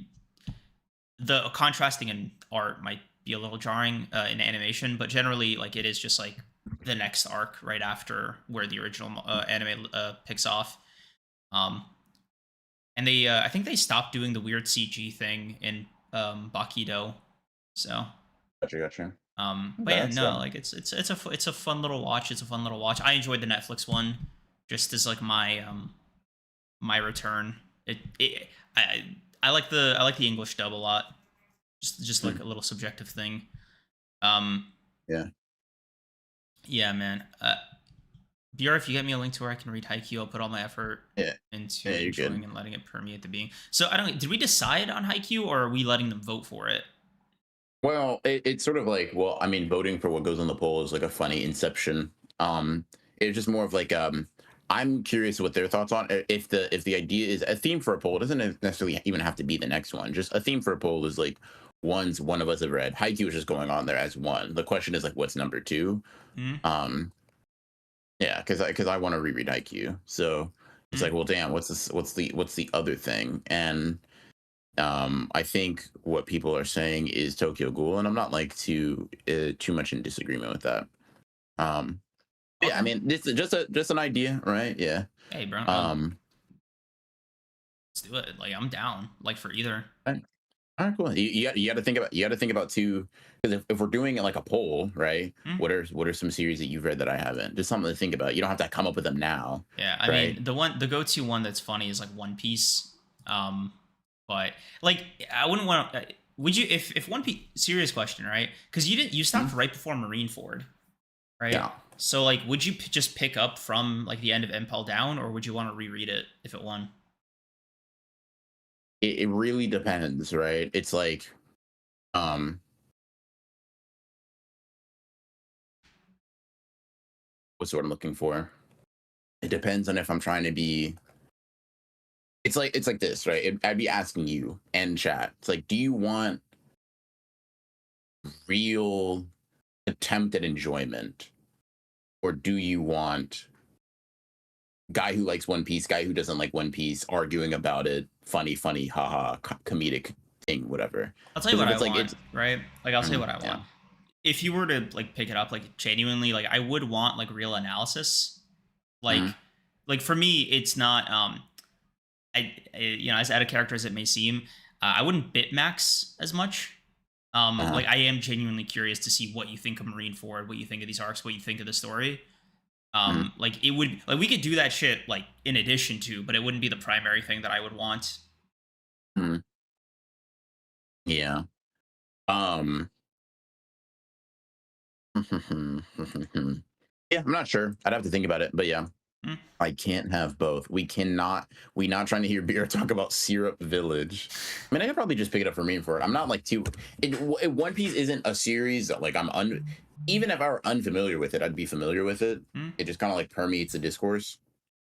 the contrasting in art might be a little jarring in animation, but generally like it is just like the next arc right after where the original anime picks off. Um, and they I think they stopped doing the weird CG thing in Bakido. So Gotcha, gotcha. but Okay, yeah, that's no, like it's a fun little watch. It's a fun little watch. I enjoyed the Netflix one just as like my return. I like the English dub a lot. Just like mm, a little subjective thing. Um yeah, yeah, man. BR, if you get me a link to where I can read Haikyuu, I'll put all my effort yeah, into yeah. You're enjoying good. and letting it permeate the being. So I don't. Did we decide on Haikyuu, or are we letting them vote for it? Well, it's sort of like, well, I mean, voting for what goes on the poll is like a funny inception. It's just more of like, I'm curious what their thoughts on if the idea is a theme for a poll. It doesn't necessarily even have to be the next one. Just a theme for a poll is like ones one of us have read. Haikyuu is just going on there as one. The question is like, what's number two? Hmm? Um, yeah, because I want to reread Haikyuu. So it's Hmm? like, well, damn, what's the other thing? And I think what people are saying is Tokyo Ghoul, and I'm not like too much in disagreement with that. Um, yeah, I Okay. mean, this is just an idea, right? Yeah. Hey, bro. Um, Let's do it. Like I'm down. Like for either. all right, cool. You got to think about too, because if we're doing it like a poll, right? Hmm? What are some series that you've read that I haven't? Just something to think about. You don't have to come up with them now, Yeah. I right? mean, the go-to one that's funny is like One Piece. Um, but like I wouldn't want to. Would you if One Piece? Serious question, right? Because you stopped Mhm. right before Marineford, right? Yeah, So like, would you just pick up from like the end of Impel Down, or would you want to reread it if it won? it really depends, right? It's like, um, what's what I'm looking for. It depends on if I'm trying to be. It's like this, right? I'd be asking you and chat. It's like, do you want real attempt at enjoyment, or do you want guy who likes One Piece, guy who doesn't like One Piece, arguing about it, funny, haha, comedic thing, whatever. I'll tell you what I want, right? Like, I'll say what I want. Yeah. If you were to like pick it up, like genuinely, like I would want like real analysis. Like, like for me, it's not. You know, as out of character as it may seem, I wouldn't bitmax as much. Like I am genuinely curious to see what you think of Marineford, what you think of these arcs, what you think of the story. Like it would, like we could do that shit like in addition to, but it wouldn't be the primary thing that I would want. Yeah. Yeah, I'm not sure. I'd have to think about it, but yeah. I can't have both. We cannot. We're not trying to hear Beer talk about Syrup Village. I mean, I could probably just pick it up for Marineford. I'm not like too. One Piece isn't a series that like even if I were unfamiliar with it, I'd be familiar with it. It just kind of like permeates the discourse.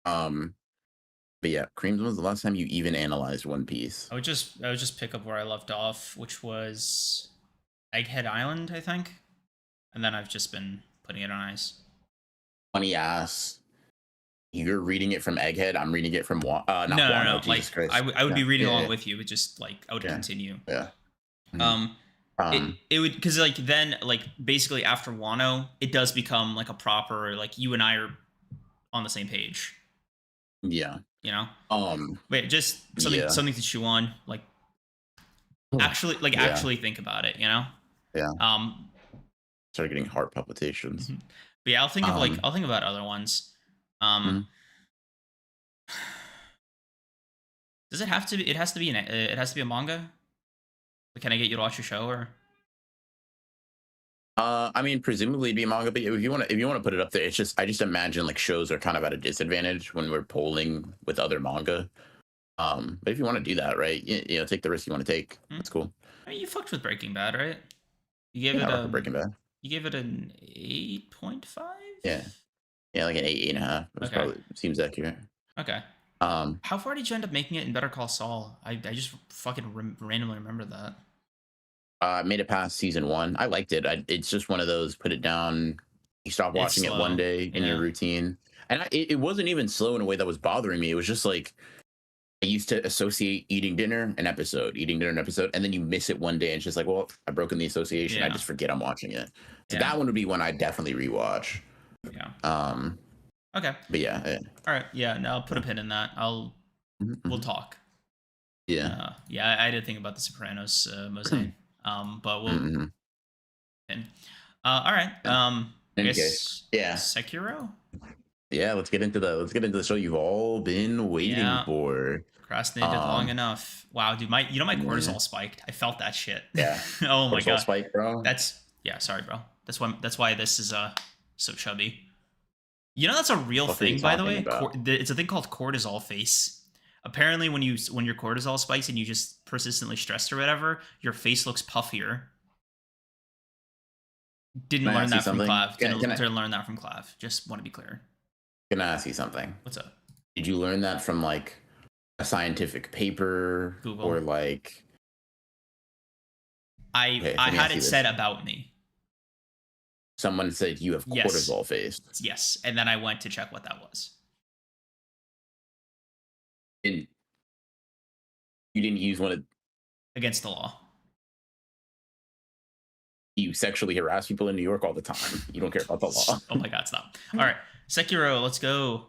But yeah, Creams, when was the last time you even analyzed One Piece? I would just pick up where I left off, which was Egghead Island, I think, and then I've just been putting it on ice. Funny ass. You're reading it from Egghead. I'm reading it from no. Like I would be reading along with you, but just like I would continue. Yeah. It would, because like then like basically after Wano, it does become like a proper, like you and I are on the same page. Yeah. You know. Wait, just something to chew on. Like actually think about it. You know. Yeah. Started getting heart palpitations. But yeah, I'll think about other ones. Does it have to be? It has to be it has to be a manga. Can I get you to watch a show or? I mean, presumably it'd be a manga, but if you want to put it up there, it's just I just imagine like shows are kind of at a disadvantage when we're polling with other manga. But if you want to do that, right, you know, take the risk you want to take. That's cool. I mean, you fucked with Breaking Bad, right? You gave it Breaking Bad. You gave it an 8.5. Yeah, like an 8.5. That probably seems accurate. Okay. How far did you end up making it in Better Call Saul? I just fucking randomly remember that. I made it past season 1. I liked it. It's just one of those put it down. You stop watching it one day in your routine, and it wasn't even slow in a way that was bothering me. It was just like I used to associate eating dinner an episode, and then you miss it one day, and it's just like, well, I've broken the association. I just forget I'm watching it. So that one would be one I definitely rewatch. Yeah. Okay. But yeah. All right. Yeah. No, I'll put a pin in that. We'll talk. Yeah. Yeah. I did think about the Sopranos mosaic. But we'll. All right. I guess. Yeah. Sekiro. Yeah. Let's get into the show you've all been waiting for. Procrastinated long enough. Wow, dude. My cortisol spiked. I felt that shit. Yeah. Oh my god. Spike, bro. Sorry, bro. That's why this is so chubby. You know that's a real thing, by the way. It's a thing called cortisol face. Apparently, when your cortisol spikes and you just persistently stressed or whatever, your face looks puffier. Didn't learn that from Clav. Didn't learn that from Clav. Just want to be clear. Can I ask you something? What's up? Did you learn that from like a scientific paper, Google, or like? I had it said about me. Someone said you have cortisol face. Yes, and then I went to check what that was. And you didn't use one against the law. You sexually harass people in New York all the time. You don't care about the law. Oh my god, stop. All right, Sekiro, let's go.